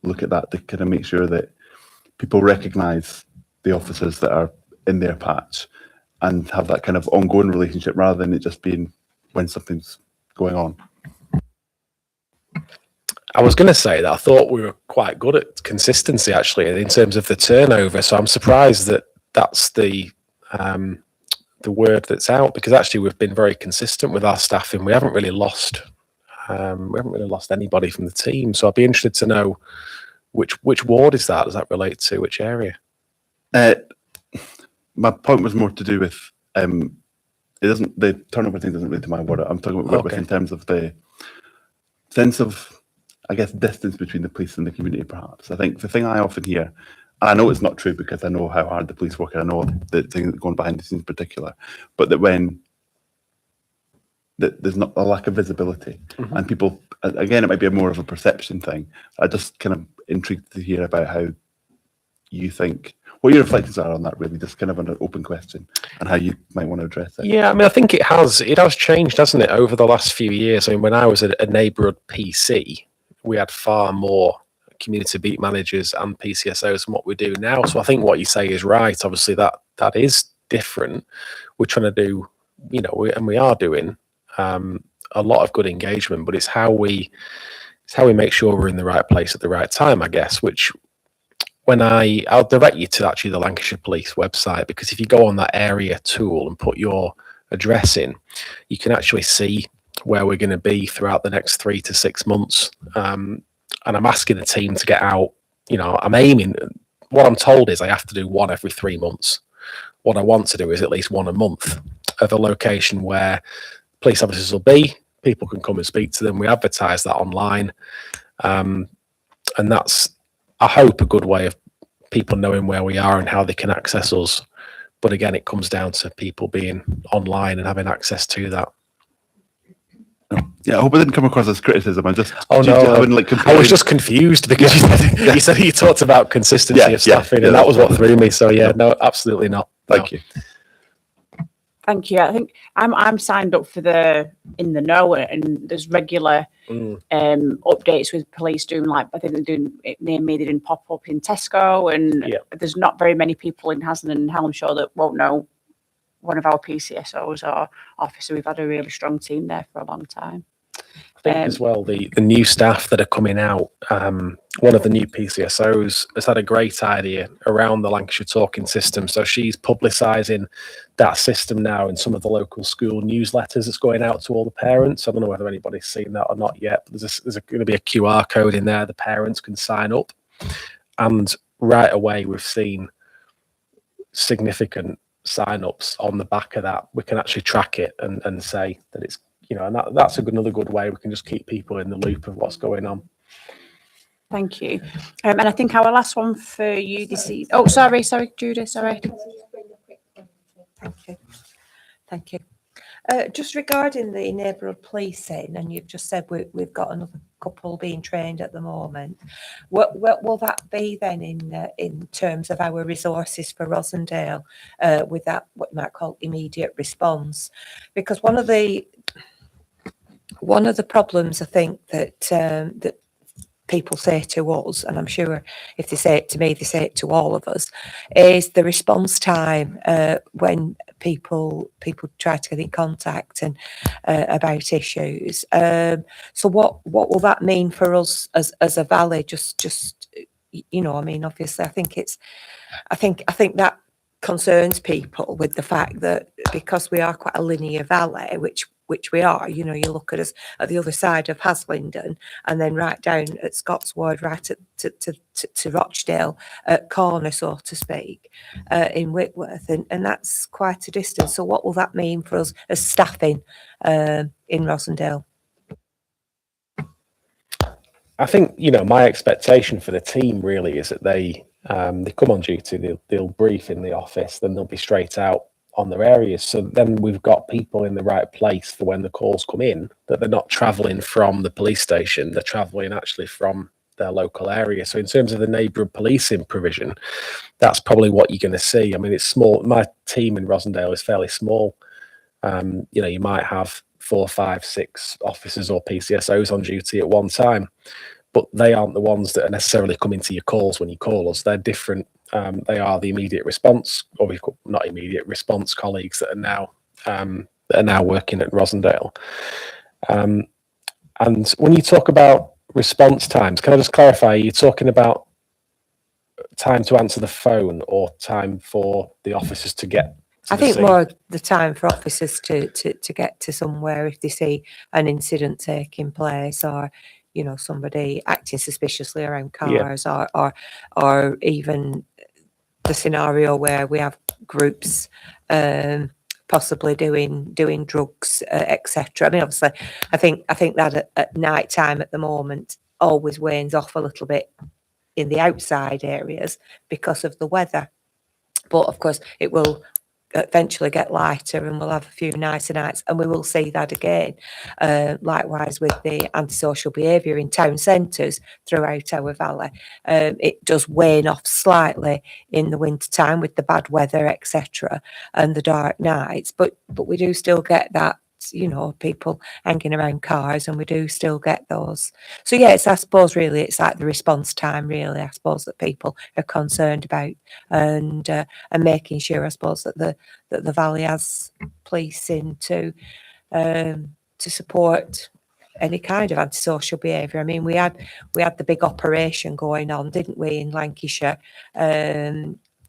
look at that to kind of make sure that people recognise the officers that are in their patch and have that kind of ongoing relationship rather than it just being when something's going on? I was going to say that I thought we were quite good at consistency actually in terms of the turnover. So I'm surprised that that's the word that's out, because actually we've been very consistent with our staffing. We haven't really lost anybody from the team. So I'd be interested to know which ward is that? Does that relate to which area? My point was more to do with the turnover thing doesn't relate to my ward. I'm talking about in terms of the sense of, I guess, distance between the police and the community. Perhaps I think the thing I often hear, and I know it's not true because I know how hard the police work and I know the thing that's going behind the scenes in particular, but that when there's not a lack of visibility and people, again, it might be more of a perception thing. I just kind of intrigued to hear about how you think, what your reflections are on that, really, just kind of an open question, and how you might want to address it. Yeah, I mean, I think it has changed, hasn't it, over the last few years? I mean, when I was a neighbourhood PC, we had far more community beat managers and PCSOs than what we do now. So I think what you say is right. Obviously, that is different. We're trying to do, we are doing a lot of good engagement, but it's how we make sure we're in the right place at the right time, I guess, which I'll direct you to actually the Lancashire Police website, because if you go on that area tool and put your address in, you can actually see where we're going to be throughout the next 3 to 6 months. And I'm asking the team to get out, I'm aiming, what I'm told is I have to do one every 3 months. What I want to do is at least one a month of a location where police officers will be, people can come and speak to them. We advertise that online. And that's, I hope, a good way of people knowing where we are and how they can access us. But again, it comes down to people being online and having access to that. Yeah, I hope it didn't come across as criticism. I was just confused because you said you talked about consistency of staffing, and that was what threw me. So yeah, no, absolutely not. Thank you. Thank you. I think I'm signed up for the In the Know, and there's regular updates with police doing, like, I think they're doing it near me. They're doing pop up in Tesco, and there's not very many people in Haslen and Hallamshire that won't know one of our PCSOs or officer. We've had a really strong team there for a long time. I think as well, the new staff that are coming out, one of the new PCSOs has had a great idea around the Lancashire Talking System. So she's publicising that system now in some of the local school newsletters that's going out to all the parents. I don't know whether anybody's seen that or not yet, but there's going to be a QR code in there. The parents can sign up. And right away, we've seen significant sign-ups on the back of that. We can actually track it and say that it's, and that's another good way we can just keep people in the loop of what's going on. Thank you. And I think our last one for you this evening. Oh, sorry, Judy, sorry. Thank you. Just regarding the neighbourhood policing, and you've just said we've got another couple being trained at the moment. What will that be then in terms of our resources for Rosendale with that, what you might call immediate response? Because one of the problems I think that people say to us, and I'm sure if they say it to me, they say it to all of us, is the response time when people try to get in contact and about issues. So what will that mean for us as a valley? Just you know, I mean, obviously, I think that concerns people with the fact that because we are quite a linear valley, which we are, you know, you look at us at the other side of Haslingden and then right down at Scotswood, right to Rochdale corner, so to speak, in Whitworth, and that's quite a distance. So what will that mean for us as staffing in Rosendale? I think, you know, my expectation for the team really is that they come on duty, they'll brief in the office, then they'll be straight out on their areas. So then we've got people in the right place for when the calls come in, that they're not travelling from the police station, they're travelling actually from their local area. So in terms of the neighbourhood policing provision, that's probably what you're going to see. I mean, it's small. My team in Rosendale is fairly small. You know, you might have 4, 5, 6 officers or PCSOs on duty at one time, but they aren't the ones that are necessarily coming to your calls when you call us. They're different. They are the immediate response, or we've got not immediate response colleagues that are now working at Rosendale. And when you talk about response times, can I just clarify? Are you talking about time to answer the phone or time for the officers to get? I think more the time for officers to get to somewhere if they see an incident taking place, or you know, somebody acting suspiciously around cars, or even the scenario where we have groups possibly doing drugs, etc. I mean, obviously, I think that at night time at the moment always wanes off a little bit in the outside areas because of the weather, but of course it will eventually get lighter and we'll have a few nicer nights, and we will see that again. Likewise with the antisocial behaviour in town centres throughout our valley, it does wane off slightly in the winter time with the bad weather, etc., and the dark nights, but we do still get that, you know, people hanging around cars, and we do still get those. So yeah, I suppose really it's like the response time, really, I suppose, that people are concerned about, and making sure, I suppose, that the valley has policing to support any kind of antisocial behaviour. I mean, we had the big operation going on, didn't we, in Lancashire?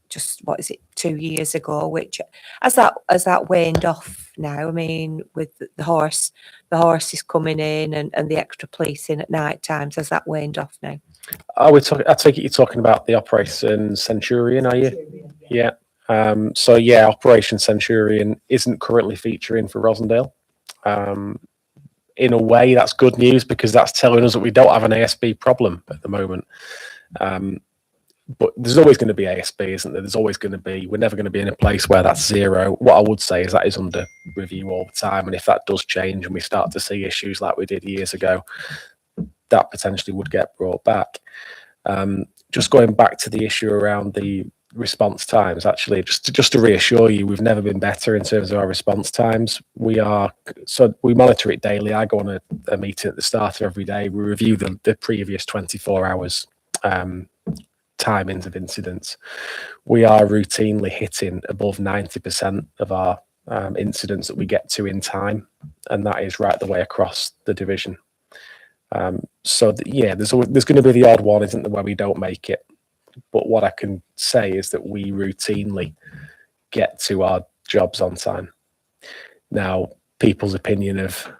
Just, what is it, 2 years ago, which has that waned off now? I mean, with the horses coming in and the extra policing at night times, has that waned off now? I take it you're talking about the Operation Centurion, are you? Yeah. So yeah, Operation Centurion isn't currently featuring for Rosendale. In a way, that's good news because that's telling us that we don't have an ASB problem at the moment. But there's always going to be ASB, isn't there? There's always going to be, we're never going to be in a place where that's zero. What I would say is that is under review all the time. And if that does change and we start to see issues like we did years ago, that potentially would get brought back. Just going back to the issue around the response times, actually, just to reassure you, we've never been better in terms of our response times. We monitor it daily. I go on a meeting at the start of every day. We review the previous 24 hours timings of incidents. We are routinely hitting above 90% of our incidents that we get to in time, and that is right the way across the division. Yeah, there's going to be the odd one, isn't there, where we don't make it. But what I can say is that we routinely get to our jobs on time. Now, people's opinion of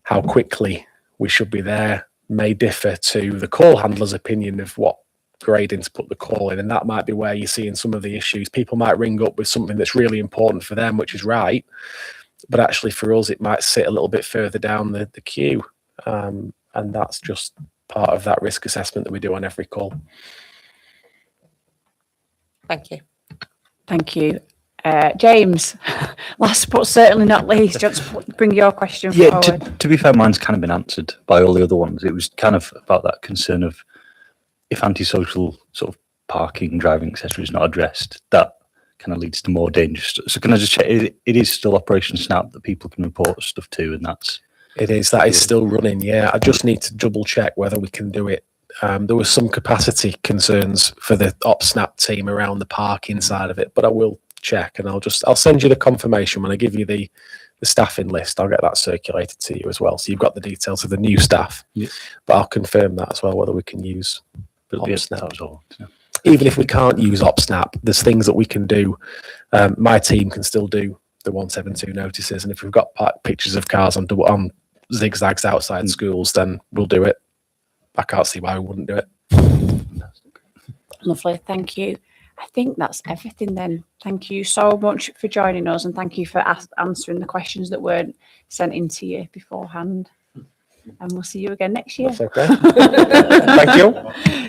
how quickly we should be there may differ to the call handler's opinion of what grading to put the call in, and that might be where you're seeing some of the issues. People might ring up with something that's really important for them, which is right, but actually for us it might sit a little bit further down the queue, and that's just part of that risk assessment that we do on every call. Thank you. Thank you. James, last but certainly not least, just bring your question forward. To be fair, mine's kind of been answered by all the other ones. It was kind of about that concern of if antisocial sort of parking, driving, etc. is not addressed, that kind of leads to more dangerous. So can I just check, it is still Operation Snap that people can report stuff to, and that's... It is, that is still running, yeah. I just need to double check whether we can do it. There was some capacity concerns for the OpSnap team around the parking side of it, but I will check, and I'll send you the confirmation when I give you the staffing list. I'll get that circulated to you as well, so you've got the details of the new staff. Yeah. But I'll confirm that as well, whether we can use But yeah, OpSnap. that was all. Yeah. Even if we can't use OpSnap, there's things that we can do. My team can still do the 172 notices, and if we've got pictures of cars on zigzags outside schools, then we'll do it. I can't see why we wouldn't do it. Lovely, thank you. I think that's everything then. Thank you so much for joining us, and thank you for answering the questions that weren't sent in to you beforehand. And we'll see you again next year. That's okay. Thank you.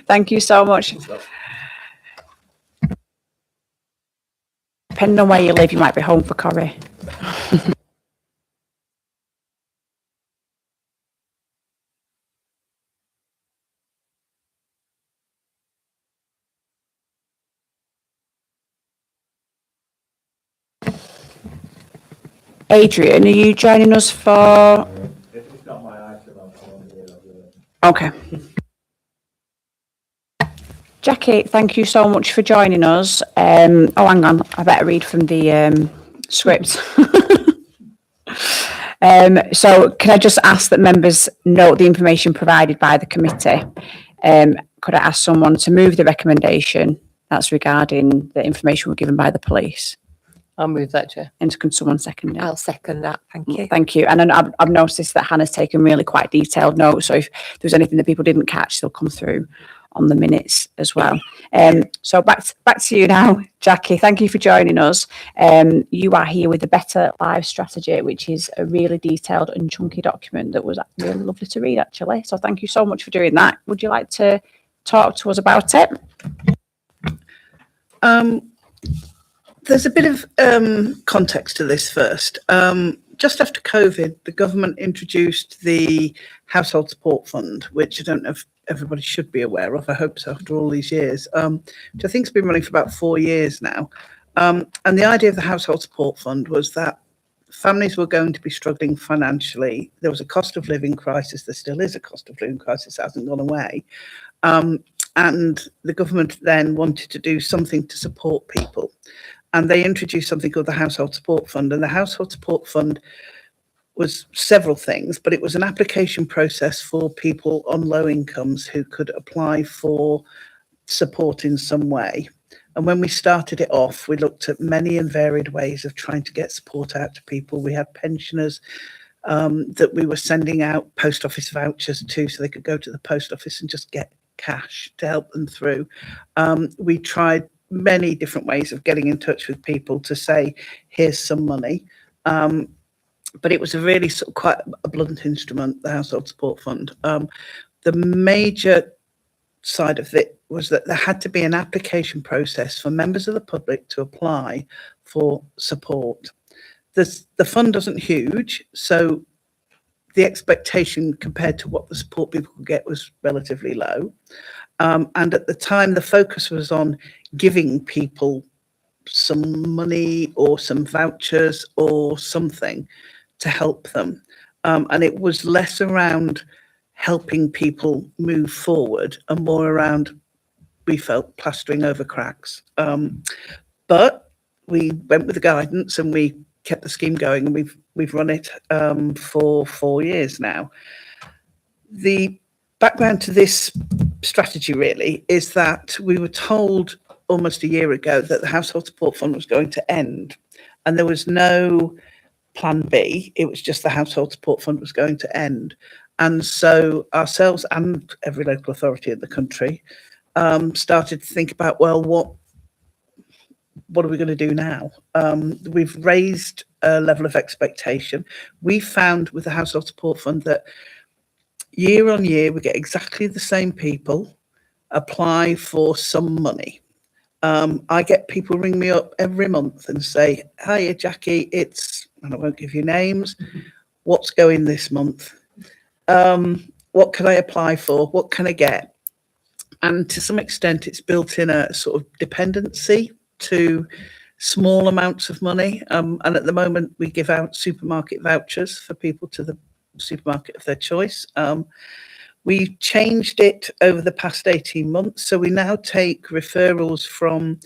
Thank you so much. Depending on where you live, you might be home for Corrie. Adrian, are you joining us for? Okay. Jackie, thank you so much for joining us. Oh, hang on, I better read from the script. So can I just ask that members note the information provided by the committee? Could I ask someone to move the recommendation that's regarding the information we're given by the police? I'll move that, Chair. And can someone second it? I'll second that. Thank you. Thank you. And then I've noticed that Hannah's taken really quite detailed notes. So if there's anything that people didn't catch, they'll come through on the minutes as well. So back to you now, Jackie. Thank you for joining us. You are here with the Better Lives Strategy, which is a really detailed and chunky document that was really lovely to read, actually. So thank you so much for doing that. Would you like to talk to us about it? There's a bit of context to this first. Just after COVID, the government introduced the Household Support Fund, which I don't know if everybody should be aware of. I hope so after all these years, which I think has been running for about 4 years now. And the idea of the Household Support Fund was that families were going to be struggling financially. There was a cost of living crisis. There still is a cost of living crisis. It hasn't gone away. And the government then wanted to do something to support people. And they introduced something called the Household Support Fund. And the Household Support Fund was several things, but it was an application process for people on low incomes who could apply for support in some way. And when we started it off, we looked at many and varied ways of trying to get support out to people. We had pensioners that we were sending out post office vouchers to, so they could go to the post office and just get cash to help them through. We tried many different ways of getting in touch with people to say, here's some money. But it was a really sort of quite a blunt instrument, the Household Support Fund. The major side of it was that there had to be an application process for members of the public to apply for support. The fund isn't huge, so the expectation compared to what the support people could get was relatively low. And at the time, the focus was on giving people some money or some vouchers or something to help them. And it was less around helping people move forward and more around, we felt, plastering over cracks. But we went with the guidance and we kept the scheme going, and we've run it for 4 years now. The background to this strategy really is that we were told almost a year ago that the Household Support Fund was going to end, and there was no plan B. It was just the Household Support Fund was going to end. And so ourselves and every local authority in the country started to think about, well, what are we going to do now? We've raised a level of expectation. We found with the Household Support Fund that year on year, we get exactly the same people apply for some money. I get people ring me up every month and say, hiya, Jackie, and I won't give you names, what's going this month? What can I apply for? What can I get? And to some extent, it's built in a sort of dependency to small amounts of money. And at the moment, we give out supermarket vouchers for people to the supermarket of their choice. We changed it over the past 18 months. So we now take referrals from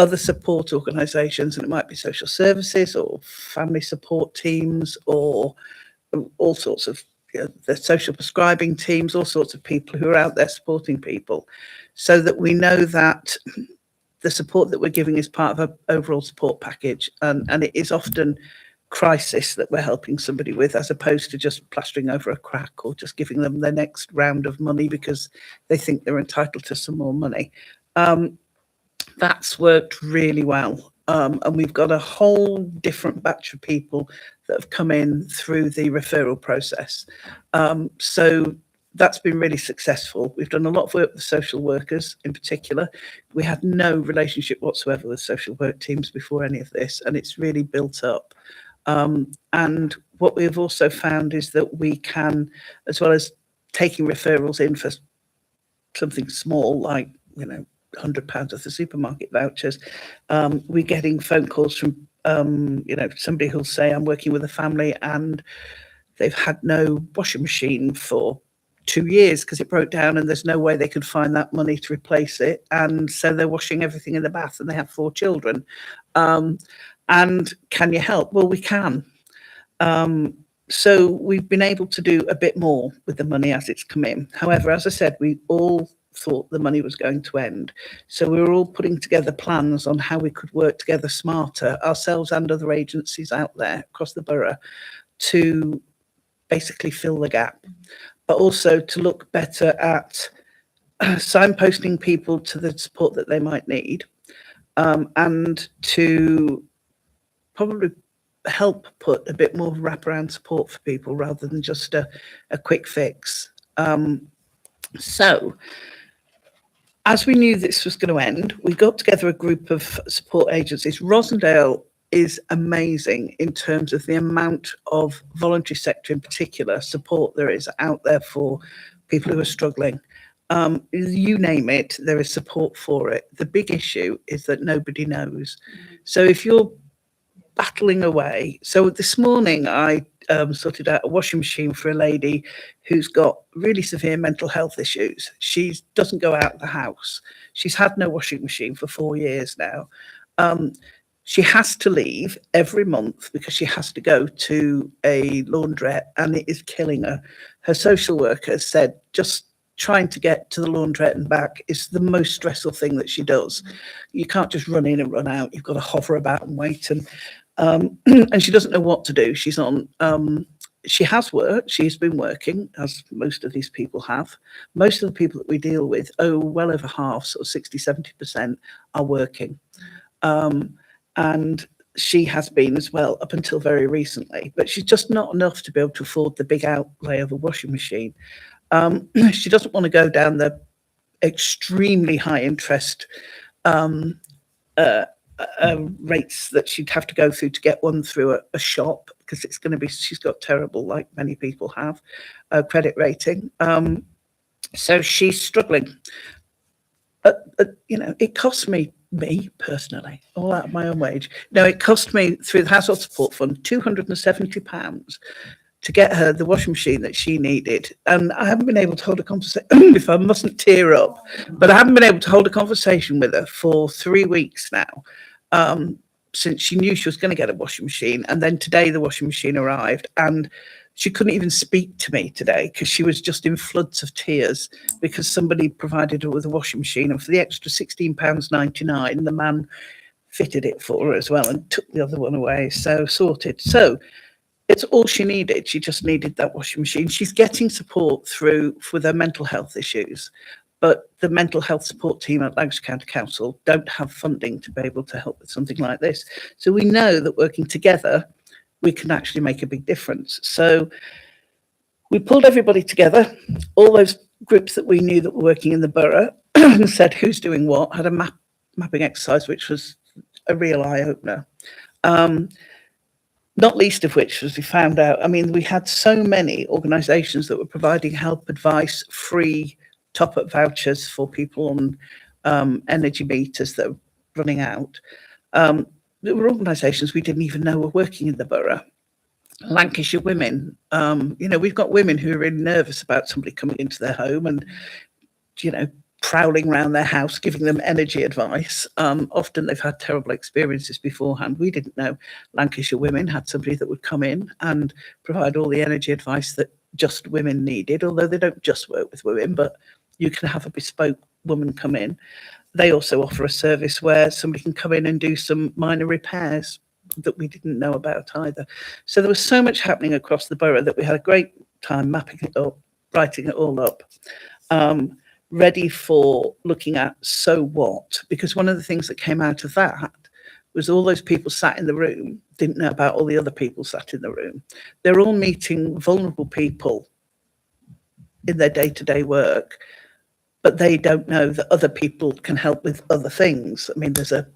other support organisations, and it might be social services or family support teams or all sorts of the social prescribing teams, all sorts of people who are out there supporting people, so that we know that the support that we're giving is part of an overall support package, and it is often crisis that we're helping somebody with, as opposed to just plastering over a crack or just giving them their next round of money because they think they're entitled to some more money. That's worked really well. And we've got a whole different batch of people that have come in through the referral process. So that's been really successful. We've done a lot of work with social workers in particular. We had no relationship whatsoever with social work teams before any of this, and it's really built up. And what we've also found is that we can, as well as taking referrals in for something small like, £100 of the supermarket vouchers, we're getting phone calls from, somebody who'll say, I'm working with a family and they've had no washing machine for 2 years because it broke down and there's no way they could find that money to replace it. And so they're washing everything in the bath and they have 4 children. And can you help? Well, we can. So we've been able to do a bit more with the money as it's come in. However, as I said, we all thought the money was going to end. So we were all putting together plans on how we could work together smarter, ourselves and other agencies out there across the borough, to basically fill the gap, but also to look better at signposting people to the support that they might need, and to probably help put a bit more wraparound support for people rather than just a quick fix. So as we knew this was going to end, we got together a group of support agencies. Rosendale is amazing in terms of the amount of voluntary sector in particular support there is out there for people who are struggling. You name it, there is support for it. The big issue is that nobody knows. So if you're battling away, so this morning I sorted out a washing machine for a lady who's got really severe mental health issues. She doesn't go out of the house. She's had no washing machine for 4 years now. She has to leave every month because she has to go to a laundrette and it is killing her. Her social worker said just trying to get to the laundrette and back is the most stressful thing that she does. You can't just run in and run out. You've got to hover about and wait. And and she doesn't know what to do. She's on, she has worked, she's been working, as most of these people have. Most of the people that we deal with, well over half, sort of 60, 70% are working. And she has been as well up until very recently, but she's just not enough to be able to afford the big outlay of a washing machine. She doesn't want to go down the extremely high interest rates that she'd have to go through to get one through a shop, because it's going to be, she's got terrible, like many people have, credit rating. So she's struggling. It cost me personally, all out of my own wage. No, it cost me through the Household Support Fund £270 to get her the washing machine that she needed. And I haven't been able to hold a conversation, if I mustn't tear up, but I haven't been able to hold a conversation with her for 3 weeks now, since she knew she was going to get a washing machine. And then today the washing machine arrived and she couldn't even speak to me today because she was just in floods of tears because somebody provided her with a washing machine, and for the extra £16.99, the man fitted it for her as well and took the other one away. So sorted. So it's all she needed. She just needed that washing machine. She's getting support for their mental health issues, but the mental health support team at Lancashire County Council don't have funding to be able to help with something like this. So we know that working together, we can actually make a big difference. So we pulled everybody together, all those groups that we knew that were working in the borough, and said who's doing what, had a mapping exercise, which was a real eye-opener. Not least of which was we found out, we had so many organisations that were providing help, advice, free top-up vouchers for people on energy meters that are running out. There were organisations we didn't even know were working in the borough. Lancashire Women, we've got women who are really nervous about somebody coming into their home and, prowling around their house, giving them energy advice. Often they've had terrible experiences beforehand. We didn't know Lancashire Women had somebody that would come in and provide all the energy advice that just women needed, although they don't just work with women, but you can have a bespoke woman come in. They also offer a service where somebody can come in and do some minor repairs that we didn't know about either. So there was so much happening across the borough that we had a great time mapping it up, writing it all up, ready for looking at so what, because one of the things that came out of that was all those people sat in the room didn't know about all the other people sat in the room. They're all meeting vulnerable people in their day-to-day work, but they don't know that other people can help with other things. I mean, there's a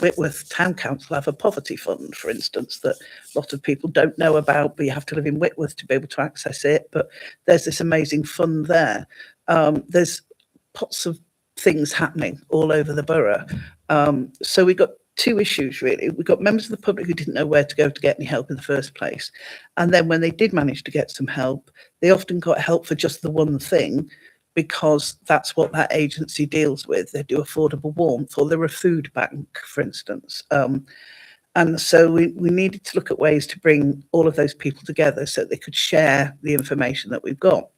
Whitworth Town Council have a poverty fund, for instance, that a lot of people don't know about, but you have to live in Whitworth to be able to access it. But there's this amazing fund there. There's pots of things happening all over the borough. So we got two issues, really. We got members of the public who didn't know where to go to get any help in the first place. And then when they did manage to get some help, they often got help for just the one thing, because that's what that agency deals with. They do affordable warmth, or they're a food bank, for instance. And so we needed to look at ways to bring all of those people together so they could share the information that we've got.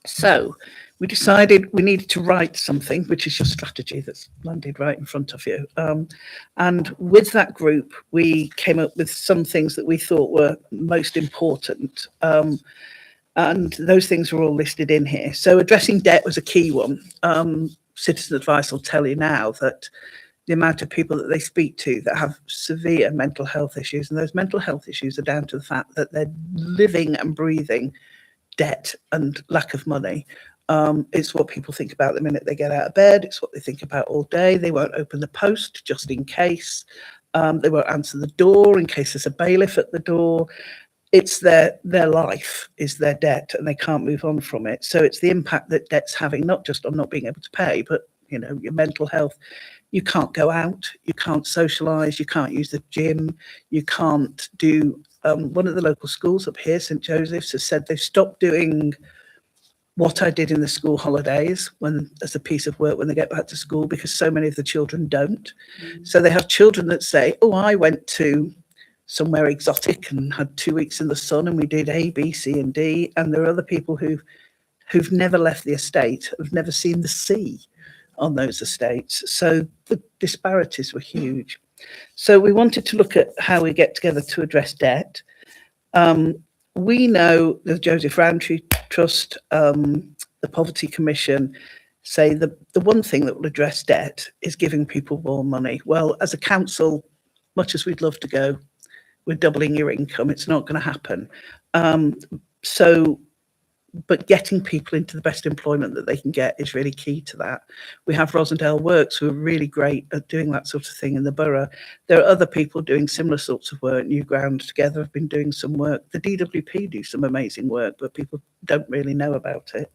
So we decided we needed to write something, which is your strategy that's landed right in front of you. And with that group, we came up with some things that we thought were most important. And those things were all listed in here. So addressing debt was a key one. Citizen Advice will tell you now that the amount of people that they speak to that have severe mental health issues, and those mental health issues are down to the fact that they're living and breathing debt and lack of money. It's what people think about the minute they get out of bed. It's what they think about all day. They won't open the post just in case. They won't answer the door in case there's a bailiff at the door. It's their life is their debt, and they can't move on from it. So it's the impact that debt's having, not just on not being able to pay, but your mental health. You can't go out, you can't socialise, you can't use the gym, you can't do. One of the local schools up here, St Joseph's, has said they've stopped doing what I did in the school holidays as a piece of work when they get back to school, because so many of the children don't. So they have children that say, oh, I went to somewhere exotic and had 2 weeks in the sun and we did A, B, C and D. And there are other people who've never left the estate, have never seen the sea on those estates. So the disparities were huge. So we wanted to look at how we get together to address debt. We know the Joseph Rowntree Trust, the Poverty Commission say the one thing that will address debt is giving people more money. Well, as a council, much as we'd love to go, we're doubling your income. It's not going to happen. But getting people into the best employment that they can get is really key to that. We have Rosendale Works, who are really great at doing that sort of thing in the borough. There are other people doing similar sorts of work. New Ground Together have been doing some work. The DWP do some amazing work, but people don't really know about it.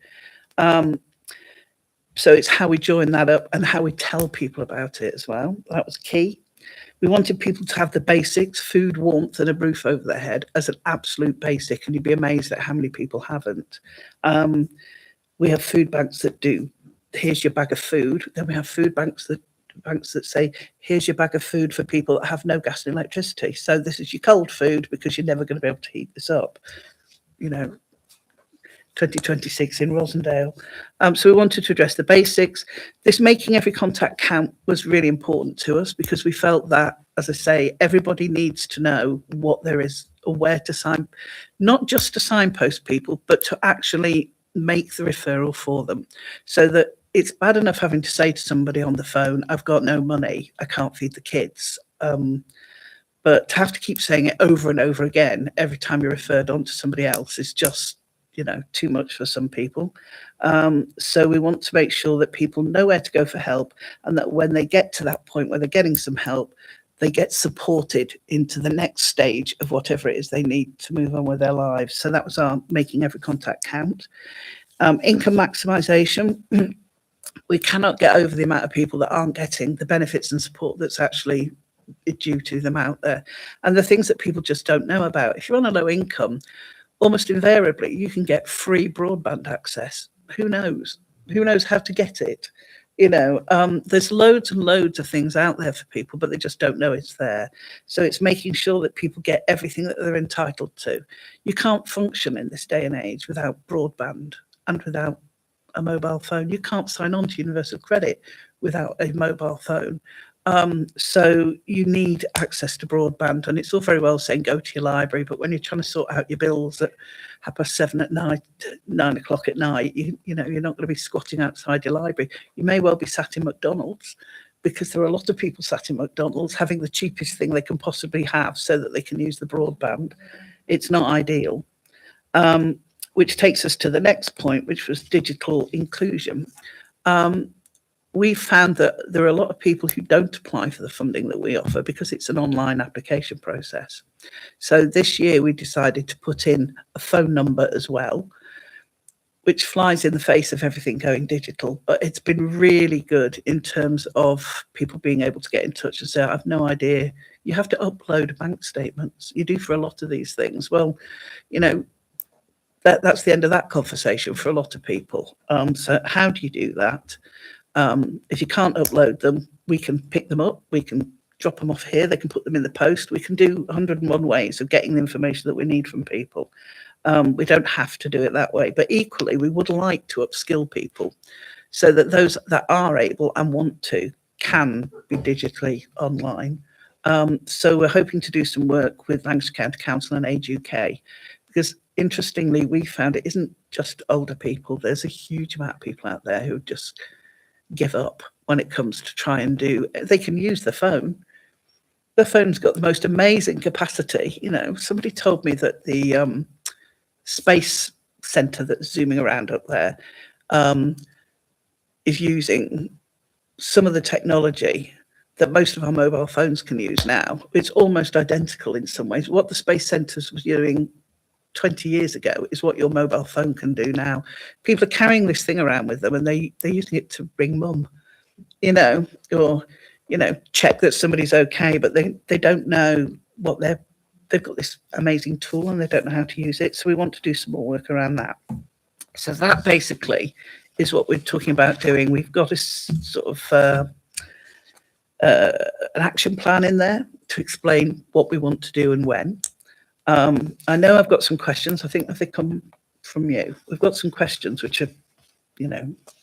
So it's how we join that up and how we tell people about it as well. That was key. We wanted people to have the basics, food, warmth, and a roof over their head as an absolute basic, and you'd be amazed at how many people haven't. We have food banks that do, here's your bag of food. Then we have food banks that say, here's your bag of food for people that have no gas and electricity. So this is your cold food because you're never going to be able to heat this up. 2026 in Rosendale. So we wanted to address the basics. This making every contact count was really important to us because we felt that, as I say, everybody needs to know what there is or where to sign, not just to signpost people, but to actually make the referral for them. So that it's bad enough having to say to somebody on the phone, I've got no money, I can't feed the kids. But to have to keep saying it over and over again every time you're referred on to somebody else is just too much for some people. So we want to make sure that people know where to go for help, and that when they get to that point where they're getting some help, they get supported into the next stage of whatever it is they need to move on with their lives. So that was our making every contact count. Income maximisation. We cannot get over the amount of people that aren't getting the benefits and support that's actually due to them out there. And the things that people just don't know about. If you're on a low income, almost invariably, you can get free broadband access. Who knows? who knows how to get it? There's loads and loads of things out there for people, but they just don't know it's there. So it's making sure that people get everything that they're entitled to. You can't function in this day and age without broadband and without a mobile phone. You can't sign on to universal credit without a mobile phone. So you need access to broadband, and it's all very well saying go to your library, but when you're trying to sort out your bills at 7:30 at night, 9 o'clock at night, you're not going to be squatting outside your library. You may well be sat in McDonald's, because there are a lot of people sat in McDonald's having the cheapest thing they can possibly have so that they can use the broadband. It's not ideal. Which takes us to the next point, which was digital inclusion. We found that there are a lot of people who don't apply for the funding that we offer because it's an online application process. So this year we decided to put in a phone number as well, which flies in the face of everything going digital. But it's been really good in terms of people being able to get in touch and say, I have no idea. You have to upload bank statements. You do for a lot of these things. Well, that's the end of that conversation for a lot of people. So how do you do that? If you can't upload them, we can pick them up, we can drop them off here, they can put them in the post. We can do 101 ways of getting the information that we need from people. We don't have to do it that way, but equally we would like to upskill people so that those that are able and want to can be digitally online. So we're hoping to do some work with Lancashire County Council and Age UK, because interestingly we found it isn't just older people. There's a huge amount of people out there who just give up when it comes to try and do. They can use the phone. The phone's got the most amazing capacity. Somebody told me that the space center that's zooming around up there is using some of the technology that most of our mobile phones can use now. It's almost identical in some ways. What the space centers was doing 20 years ago is what your mobile phone can do now. People are carrying this thing around with them and they're using it to ring mum, or check that somebody's okay, but they don't know what they've got this amazing tool and they don't know how to use it. So we want to do some more work around that. So that basically is what we're talking about doing. We've got a sort of an action plan in there to explain what we want to do and when. I know I've got some questions. I think if they come from you, we've got some questions which are,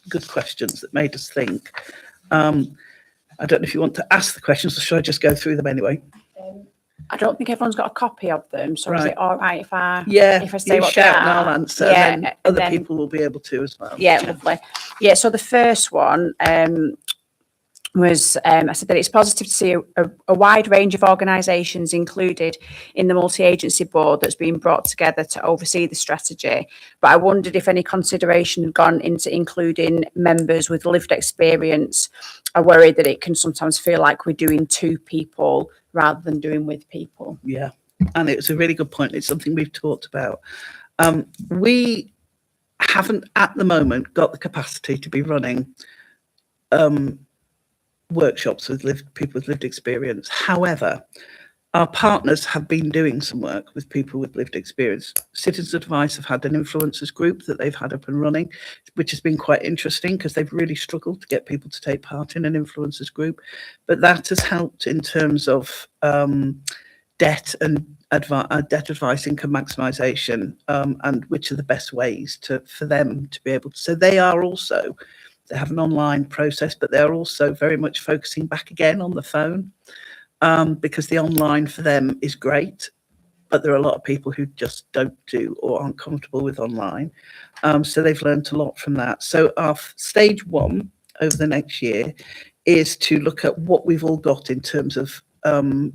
good questions that made us think. I don't know if you want to ask the questions, or should I just go through them anyway? I don't think everyone's got a copy of them, so is Right. it all right if I say you what shout they and I'll are? answer, Yeah, and then and other then- people will be able to as well. Yeah, lovely. Yeah, so the first one was, I said that it's positive to see a wide range of organisations included in the multi-agency board that's been brought together to oversee the strategy. But I wondered if any consideration had gone into including members with lived experience. I worry that it can sometimes feel like we're doing to people rather than doing with people. Yeah, and it's a really good point. It's something we've talked about. We haven't at the moment got the capacity to be running workshops with people with lived experience. However, our partners have been doing some work with people with lived experience. Citizens Advice have had an influencers group that they've had up and running, which has been quite interesting because they've really struggled to get people to take part in an influencers group. But that has helped in terms of debt and debt advice, income maximisation, and which are the best ways for them to be able to. So they have an online process, but they're also very much focusing back again on the phone, because the online for them is great, but there are a lot of people who just don't do or aren't comfortable with online. So they've learned a lot from that. So our stage one over the next year is to look at what we've all got in terms of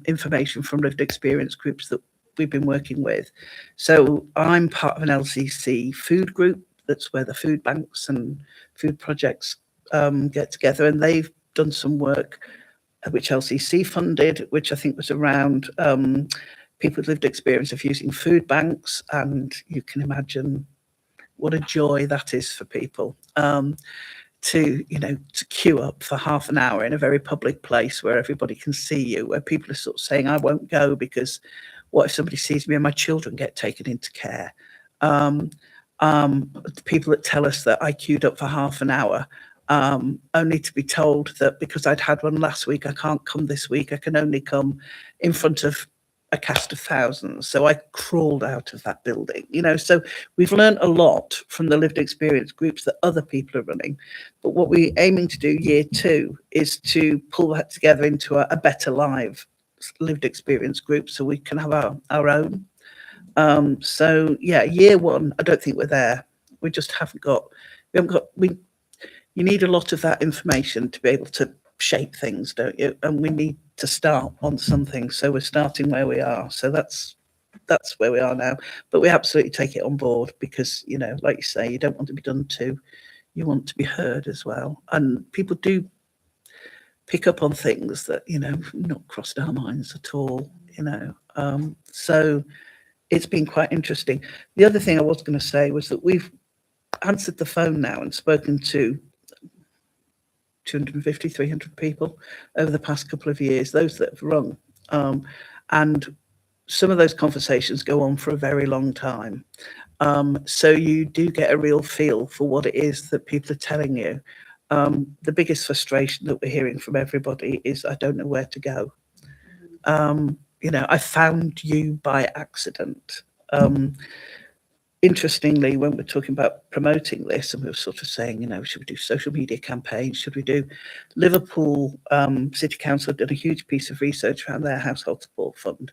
information from lived experience groups that we've been working with. So I'm part of an LCC food group. That's where the food banks and food projects get together, and they've done some work which LCC funded, which I think was around people with lived experience of using food banks, and you can imagine what a joy that is for people to queue up for half an hour in a very public place where everybody can see you, where people are sort of saying, I won't go because what if somebody sees me and my children get taken into care? The people that tell us that I queued up for half an hour, only to be told that because I'd had one last week, I can't come this week. I can only come in front of a cast of thousands. So I crawled out of that building, so we've learned a lot from the lived experience groups that other people are running. But what we're aiming to do year 2 is to pull that together into a better live lived experience group so we can have our own. So yeah, year 1, I don't think we're there. We just haven't got, you need a lot of that information to be able to shape things, don't you? And we need to start on something. So we're starting where we are. So that's where we are now. But we absolutely take it on board because, like you say, you don't want to be done to, you want to be heard as well. And people do pick up on things that, not crossed our minds at all, So it's been quite interesting. The other thing I was going to say was that we've answered the phone now and spoken to 250, 300 people over the past couple of years, those that have rung. And some of those conversations go on for a very long time. So you do get a real feel for what it is that people are telling you. The biggest frustration that we're hearing from everybody is, I don't know where to go. I found you by accident. Interestingly, when we're talking about promoting this, and we were sort of saying, should we do social media campaigns? Should we do Liverpool City Council did a huge piece of research around their household support fund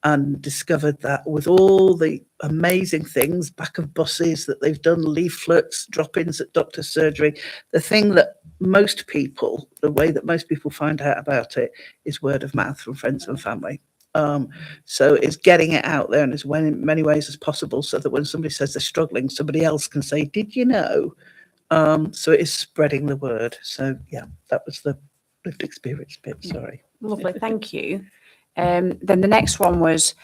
and discovered that with all the amazing things, back of buses that they've done, leaflets, drop-ins at doctor's surgery, the thing that the way that most people find out about it is word of mouth from friends and family. So it's getting it out there in as many ways as possible so that when somebody says they're struggling, somebody else can say, did you know? So it is spreading the word. So yeah, that was the lived experience bit, sorry. Lovely, thank you. Then the next one was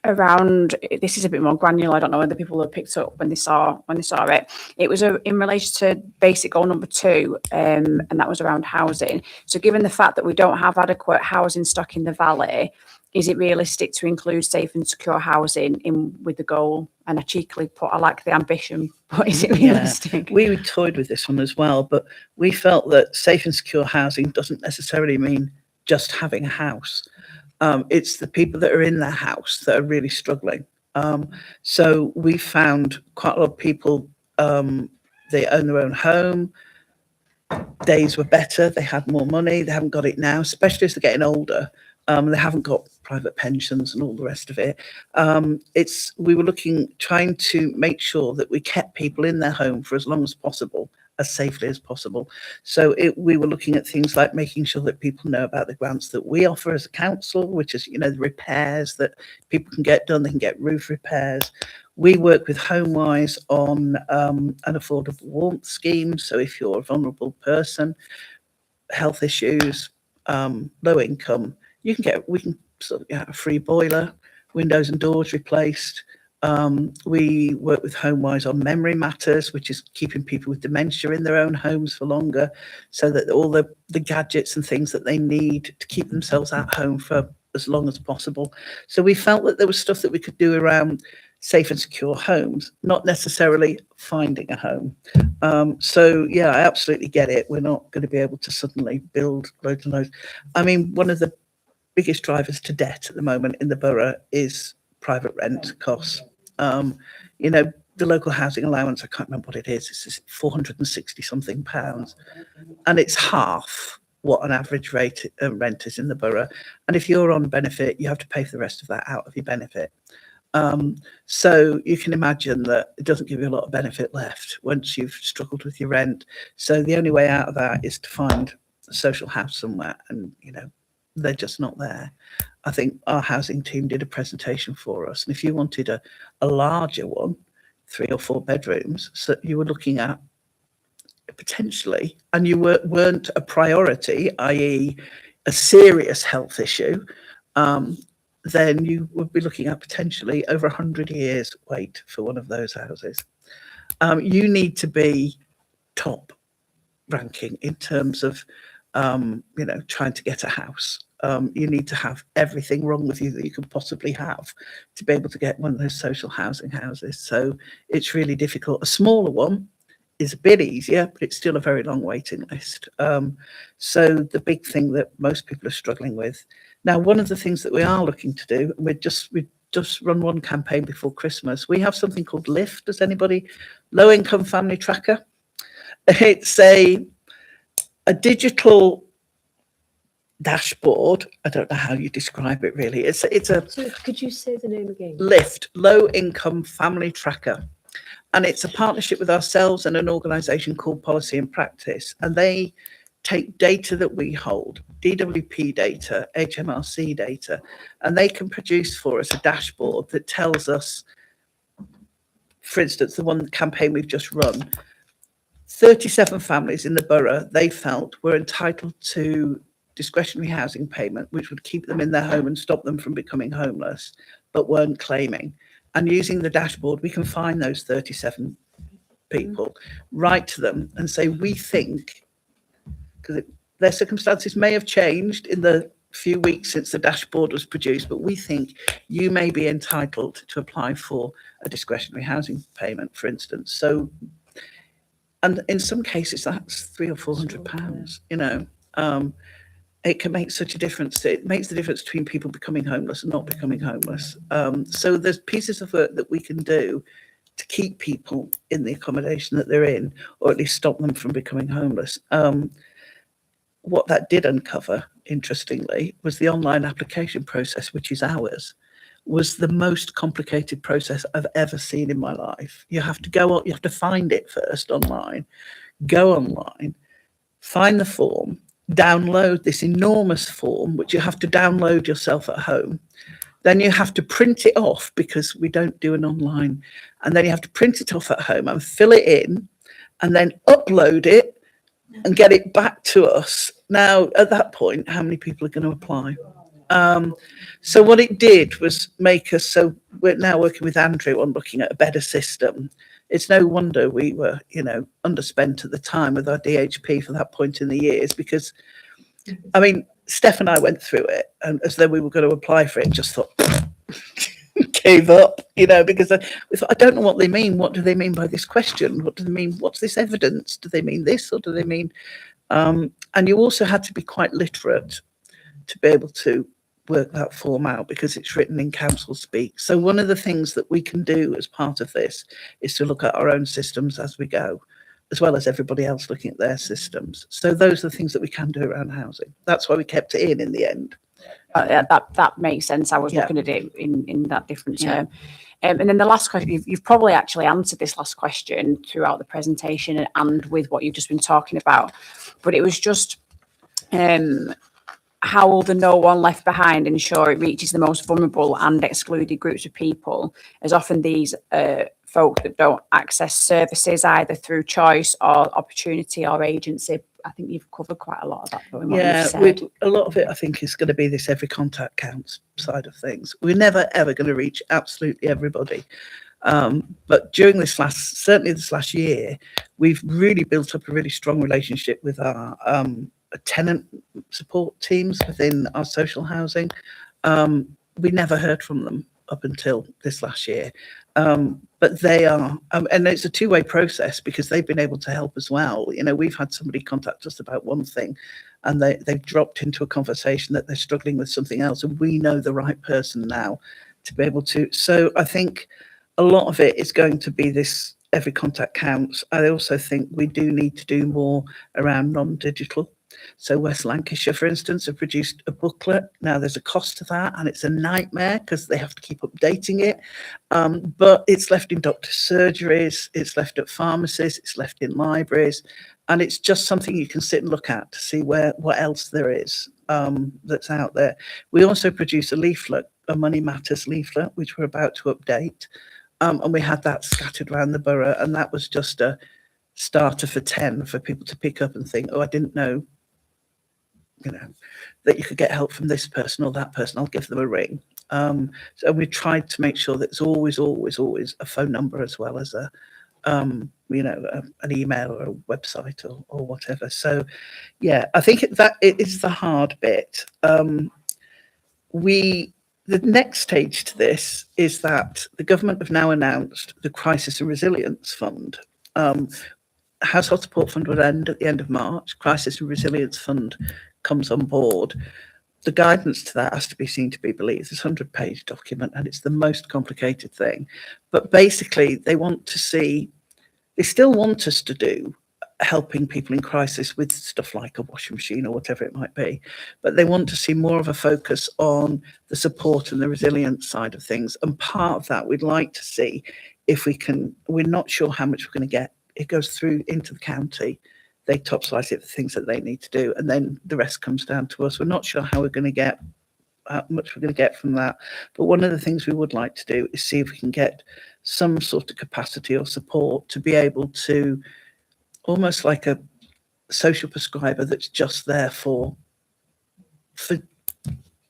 around, this is a bit more granular. I don't know whether people have picked up when they saw it. It was in relation to basic goal number 2, and that was around housing. So given the fact that we don't have adequate housing stock in the valley, is it realistic to include safe and secure housing in with the goal? And I cheekily put, I like the ambition, but is it realistic? Yeah, we toyed with this one as well, but we felt that safe and secure housing doesn't necessarily mean just having a house. It's the people that are in their house that are really struggling. So we found quite a lot of people, they own their own home. Days were better. They had more money. They haven't got it now, especially as they're getting older. They haven't got private pensions and all the rest of it. We were trying to make sure that we kept people in their home for as long as possible, as safely as possible. So we were looking at things like making sure that people know about the grants that we offer as a council, which is, the repairs that people can get done. They can get roof repairs. We work with HomeWise on an affordable warmth scheme. So if you're a vulnerable person, health issues, low income, we can sort of get a free boiler, windows and doors replaced. We work with HomeWise on memory matters, which is keeping people with dementia in their own homes for longer, so that all the gadgets and things that they need to keep themselves at home for as long as possible. So we felt that there was stuff that we could do around safe and secure homes, not necessarily finding a home. So yeah, I absolutely get it. We're not going to be able to suddenly build loads and loads. I mean, one of the biggest drivers to debt at the moment in the borough is private rent costs. The local housing allowance, I can't remember what it is. It's 460 something pounds, and it's half what an average rate rent is in the borough. And if you're on benefit, you have to pay for the rest of that out of your benefit. So you can imagine that it doesn't give you a lot of benefit left once you've struggled with your rent. So the only way out of that is to find a social house somewhere, and they're just not there. I think our housing team did a presentation for us, and if you wanted a larger one, 3 or 4 bedrooms, so you were looking at potentially, and you weren't a priority, i.e. a serious health issue, then you would be looking at potentially over 100 years wait for one of those houses. You need to be top ranking in terms of trying to get a house. You need to have everything wrong with you that you could possibly have to be able to get one of those social housing houses. So it's really difficult. A smaller one is a bit easier, but it's still a very long waiting list. So the big thing that most people are struggling with. Now, one of the things that we are looking to do, and we've just run one campaign before Christmas. We have something called LIFT. Does anybody? Low Income Family Tracker. It's a digital dashboard. I don't know how you describe it really. It's a So could you say the name again? LIFT, Low Income Family Tracker. And it's a partnership with ourselves and an organisation called Policy and Practice. And they take data that we hold, DWP data, HMRC data, and they can produce for us a dashboard that tells us, for instance, the one campaign we've just run, 37 families in the borough they felt were entitled to discretionary housing payment, which would keep them in their home and stop them from becoming homeless, but weren't claiming. And using the dashboard, we can find those 37 people, write to them and say, we think, because their circumstances may have changed in the few weeks since the dashboard was produced, but we think you may be entitled to apply for a discretionary housing payment, for instance. So, and in some cases, that's £300 or £400, you know. It can make such a difference. It makes the difference between people becoming homeless and not becoming homeless. So there's pieces of work that we can do to keep people in the accommodation that they're in, or at least stop them from becoming homeless. What that did uncover, interestingly, was the online application process, which is ours, was the most complicated process I've ever seen in my life. You have to go on, you have to find it first online, go online, find the form, download this enormous form, which you have to download yourself at home. Then you have to print it off because we don't do an online. And then you have to print it off at home and fill it in and then upload it and get it back to us. Now, at that point, how many people are going to apply? So what it did was make us, so we're now working with Andrew on looking at a better system. It's no wonder we were, you know, underspent at the time with our DHP for that point in the years, because, I mean, Steph and I went through it and as though we were going to apply for it, just thought, gave up, you know, because we thought, I don't know what they mean. What do they mean by this question? What do they mean? What's this evidence? Do they mean this or do they mean? And you also had to be quite literate to be able to work that form out because it's written in council speak. So one of the things that we can do as part of this is to look at our own systems as we go, as well as everybody else looking at their systems. So those are the things that we can do around housing. That's why we kept it in the end. That makes sense. I was looking at it in that different term. And then the last question, you've probably actually answered this last question throughout the presentation and with what you've just been talking about, but it was just how will the no one left behind ensure it reaches the most vulnerable and excluded groups of people, as often these folk that don't access services either through choice or opportunity or agency. I think you've covered quite a lot of that. A lot of it, I think, is going to be this every contact counts side of things. We're never, ever going to reach absolutely everybody. But during certainly this last year, we've really built up a really strong relationship with our tenant support teams within our social housing. We never heard from them up until this last year. But they are, and it's a two-way process because they've been able to help as well. You know, we've had somebody contact us about one thing and they've dropped into a conversation that they're struggling with something else. And we know the right person now to be able to. So I think a lot of it is going to be this every contact counts. I also think we do need to do more around non-digital. So West Lancashire, for instance, have produced a booklet. Now there's a cost to that and it's a nightmare because they have to keep updating it. But it's left in doctor's surgeries, it's left at pharmacies, it's left in libraries. And it's just something you can sit and look at to see what else there is that's out there. We also produce a leaflet, a Money Matters leaflet, which we're about to update. And we had that scattered around the borough. And that was just a starter for 10 for people to pick up and think, oh, I didn't know, you know, that you could get help from this person or that person. I'll give them a ring. So we tried to make sure that it's always a phone number as well as an email or a website or whatever. So, yeah, I think that it is the hard bit. The next stage to this is that the government have now announced the Crisis and Resilience Fund. Household Support Fund will end at the end of March. Crisis and Resilience Fund comes on board. The guidance to that has to be seen to be believed. It's a 100-page document and it's the most complicated thing. But basically, they still want us to do helping people in crisis with stuff like a washing machine or whatever it might be. But they want to see more of a focus on the support and the resilience side of things. And part of that, we'd like to see if we can, we're not sure how much we're going to get. It goes through into the county. They top slice it for things that they need to do. And then the rest comes down to us. We're not sure how we're going to get, how much we're going to get from that. But one of the things we would like to do is see if we can get some sort of capacity or support to be able to, almost like a social prescriber that's just there for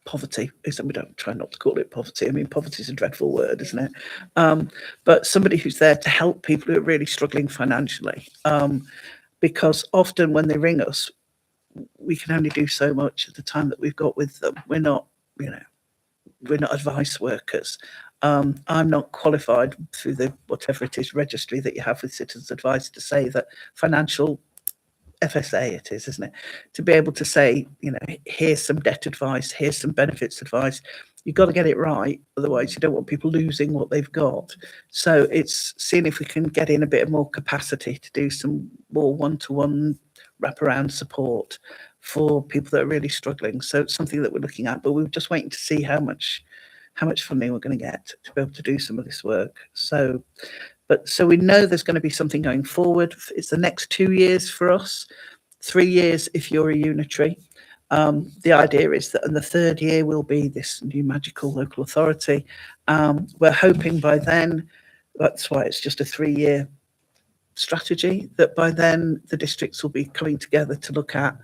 poverty. Except we don't try not to call it poverty. I mean, poverty is a dreadful word, isn't it? But somebody who's there to help people who are really struggling financially. Because often when they ring us, we can only do so much at the time that we've got with them. We're not, we're not advice workers. I'm not qualified through the whatever it is registry that you have with Citizens Advice to say that financial FSA it is, isn't it? To be able to say, here's some debt advice, here's some benefits advice. You've got to get it right, otherwise you don't want people losing what they've got. So it's seeing if we can get in a bit more capacity to do some more one-to-one wraparound support for people that are really struggling. So it's something that we're looking at, but we're just waiting to see how much funding we're going to get to be able to do some of this work. So we know there's going to be something going forward. It's the next 2 years for us, 3 years if you're a unitary. The idea is that in the third year will be this new magical local authority. We're hoping by then, that's why it's just a 3-year strategy, that by then the districts will be coming together to look at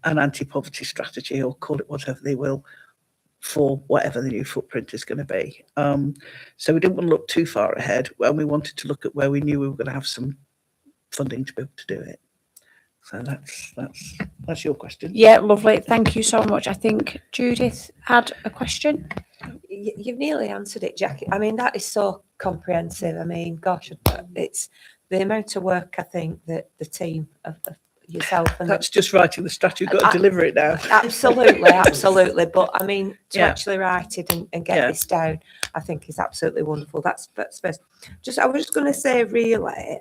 an anti-poverty strategy, or call it whatever they will, for whatever the new footprint is going to be. So we didn't want to look too far ahead when we wanted to look at where we knew we were going to have some funding to be able to do it. So that's your question. Yeah, lovely. Thank you so much. I think Judith had a question. You've nearly answered it, Jackie. I mean, that is so comprehensive. I mean, gosh, it's the amount of work I think that the team of yourself and that's just writing the strategy. You've got to deliver it now. Absolutely. But I mean, to actually write it and get this down, I think is absolutely wonderful. That's first. I was just going to say, really,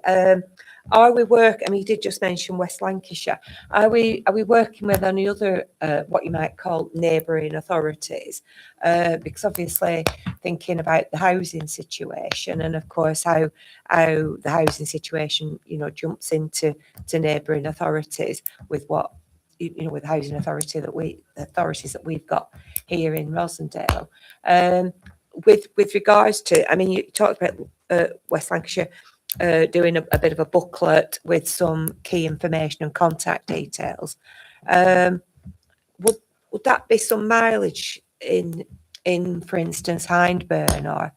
are we working? I mean, you did just mention West Lancashire. Are we working with any other what you might call neighbouring authorities? Because obviously, thinking about the housing situation, and of course how the housing situation jumps into neighbouring authorities with what with the housing authorities that we've got here in Rosendale. With regards to, I mean, you talked about West Lancashire. Doing a bit of a booklet with some key information and contact details. Would that be some mileage in for instance, Hindburn or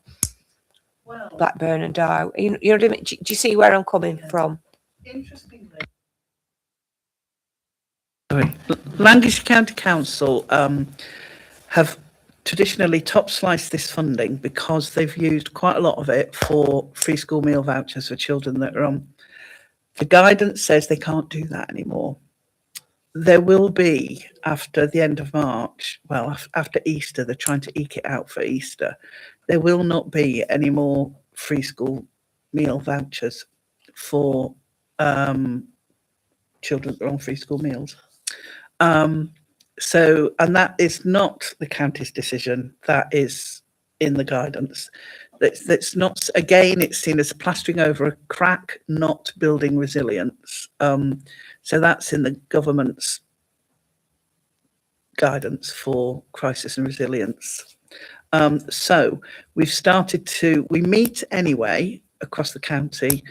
Blackburn and Darw? You know what I mean? Do you see where I'm coming from? Interestingly, Lancashire County Council have traditionally top sliced this funding because they've used quite a lot of it for free school meal vouchers for children that are on. The guidance says they can't do that anymore. There will be, after the end of March, well, after Easter, they're trying to eke it out for Easter, there will not be any more free school meal vouchers for children that are on free school meals. So, and that is not the county's decision, that is in the guidance. That's not, again, it's seen as plastering over a crack, not building resilience. So that's in the government's guidance for crisis and resilience. So we meet anyway across the county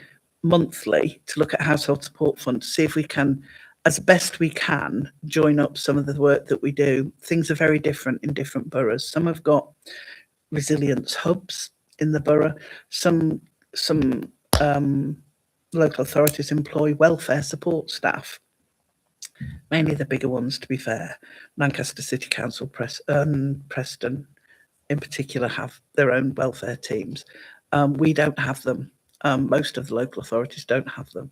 monthly to look at household support fund, to see if we can, as best we can, join up some of the work that we do. Things are very different in different boroughs. Some have got resilience hubs in the borough. Some local authorities employ welfare support staff, mainly the bigger ones, to be fair. Lancaster City Council, Preston in particular, have their own welfare teams. We don't have them. Most of the local authorities don't have them.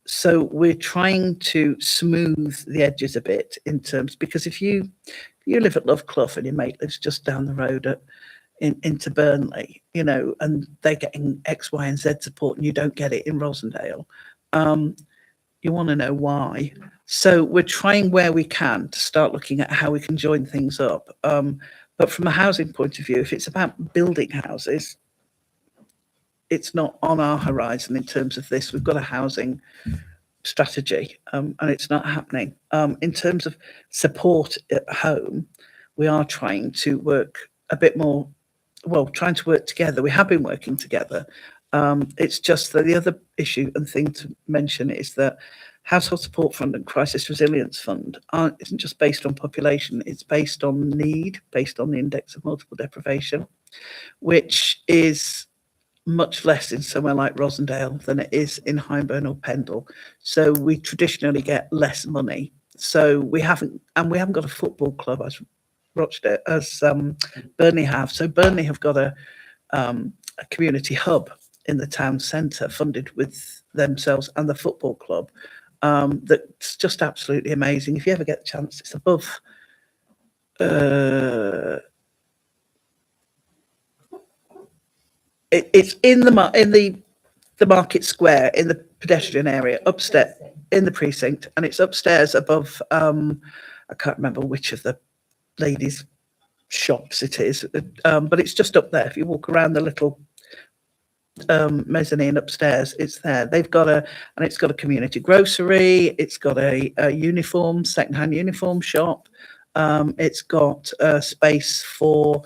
So we're trying to smooth the edges a bit in terms, because if you live at Loveclough and your mate lives just down the road into Burnley, you know, and they're getting X, Y, and Z support, and you don't get it in Rosendale, you want to know why. So we're trying where we can to start looking at how we can join things up. But from a housing point of view, if it's about building houses, it's not on our horizon in terms of this. We've got a housing strategy, and it's not happening. In terms of support at home, we are trying to work a bit more, trying to work together. We have been working together. It's just that the other issue and thing to mention is that Household Support Fund and Crisis Resilience Fund isn't just based on population, it's based on need, based on the index of multiple deprivation, which is much less in somewhere like Rosendale than it is in Hyndburn or Pendle. So we traditionally get less money. So we haven't got a football club as Rochdale, as Burnley have. So Burnley have got a community hub in the town centre funded with themselves and the football club. That's just absolutely amazing. If you ever get the chance, it's above it's in the market square, in the pedestrian area, upstairs in the precinct, and it's upstairs above I can't remember which of the ladies' shops it is, but it's just up there. If you walk around the little mezzanine upstairs, it's there. It's got a community grocery, it's got a secondhand uniform shop, it's got a space for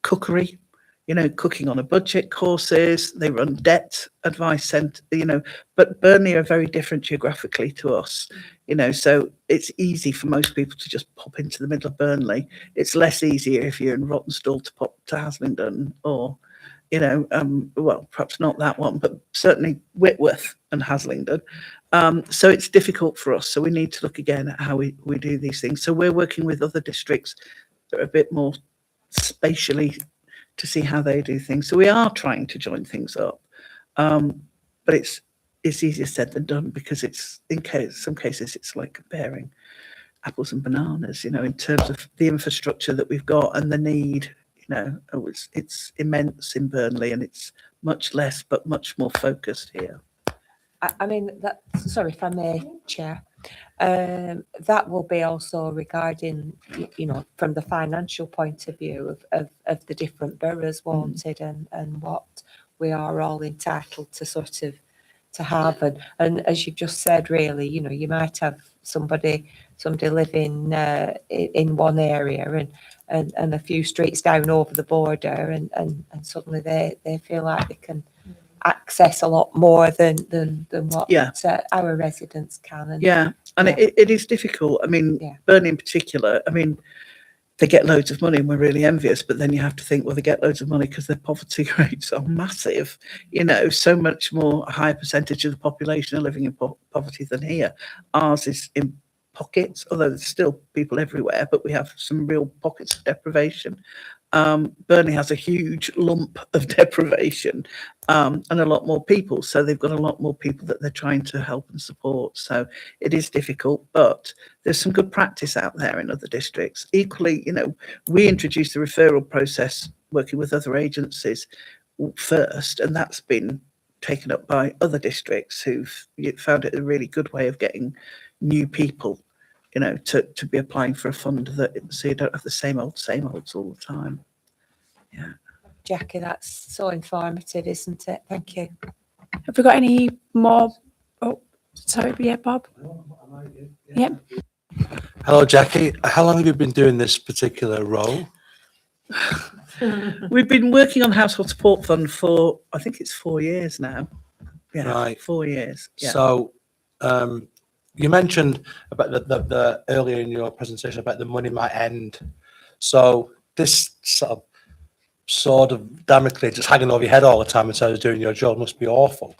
cookery, you know, cooking on a budget courses. They run debt advice centre, you know, but Burnley are very different geographically to us, you know, so it's easy for most people to just pop into the middle of Burnley. It's less easier if you're in Rottenstall to pop to Haslingden, or you know, perhaps not that one, but certainly Whitworth and Haslingden. So it's difficult for us. So we need to look again at how we do these things. So we're working with other districts that are a bit more spatially to see how they do things. So we are trying to join things up. But it's easier said than done, because it's some cases it's like comparing apples and bananas, you know, in terms of the infrastructure that we've got and the need. No, it's immense in Burnley, and it's much less, but much more focused here. I mean, sorry if I may, Chair, that will be also regarding, you know, from the financial point of view of the different boroughs wanted and what we are all entitled to sort of to have. And as you've just said, really, you know, you might have somebody living in one area and a few streets down over the border, and suddenly they feel like they can access a lot more than what our residents can. And it is difficult. I mean, Burnley in particular, I mean, they get loads of money and we're really envious, but then you have to think, well, they get loads of money because their poverty rates are massive. You know, so much more, a higher percentage of the population are living in poverty than here. Ours is in pockets, although there's still people everywhere, but we have some real pockets of deprivation. Burnley has a huge lump of deprivation, and a lot more people. So they've got a lot more people that they're trying to help and support. So it is difficult, but there's some good practice out there in other districts. Equally, you know, we introduced the referral process working with other agencies first, and that's been taken up by other districts who've found it a really good way of getting new people, you know, to be applying for a fund, so you don't have the same olds all the time. Yeah. Jackie, that's so informative, isn't it? Thank you. Have we got any more? Oh, sorry, yeah, Bob. Yeah. Hello, Jackie. How long have you been doing this particular role? We've been working on Household Support Fund for, I think it's 4 years now. Yeah, right. 4 years. Yeah. So, you mentioned about the earlier in your presentation about the money might end. So this sort of sword of Damocles just hanging over your head all the time in terms of doing your job must be awful.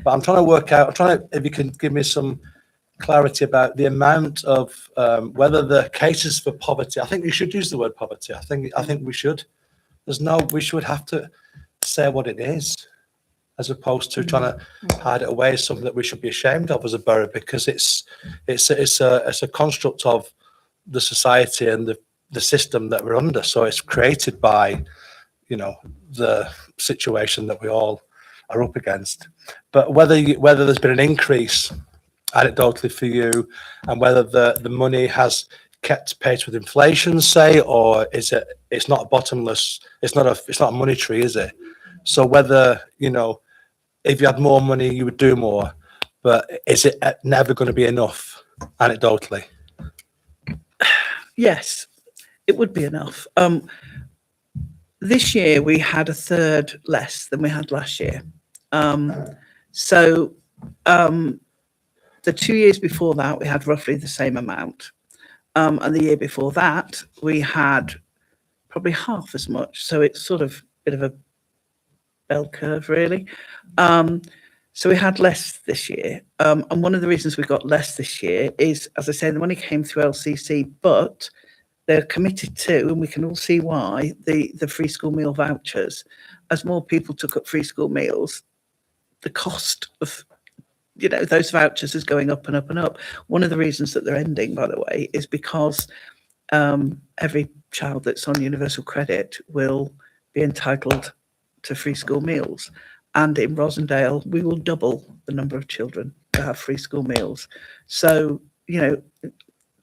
But I'm trying to work out, if you can give me some clarity about the amount of whether the cases for poverty, I think we should use the word poverty. I think we should. We should have to say what it is, as opposed to trying to hide it away as something that we should be ashamed of as a borough, because it's a construct of the society and the system that we're under. So it's created by, the situation that we all are up against. But whether there's been an increase anecdotally for you, and whether the money has kept pace with inflation, say, or it's not a bottomless, it's not a money tree, is it? So whether, if you had more money, you would do more, but is it never going to be enough anecdotally? Yes, it would be enough. This year we had a third less than we had last year. So the 2 years before that, we had roughly the same amount. And the year before that, we had probably half as much. So it's sort of a bit of a bell curve, really. So we had less this year. And one of the reasons we got less this year is, as I say, the money came through LCC, but they're committed to, and we can all see why, the free school meal vouchers. As more people took up free school meals, the cost of those vouchers is going up and up and up. One of the reasons that they're ending, by the way, is because every child that's on universal credit will be entitled to free school meals. And in Rosendale, we will double the number of children that have free school meals. So,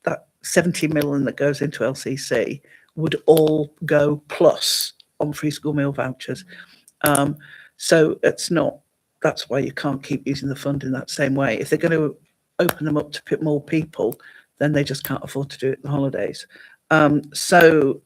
that 70 million that goes into LCC would all go plus on free school meal vouchers. So that's why you can't keep using the fund in that same way. If they're going to open them up to put more people, then they just can't afford to do it in the holidays. So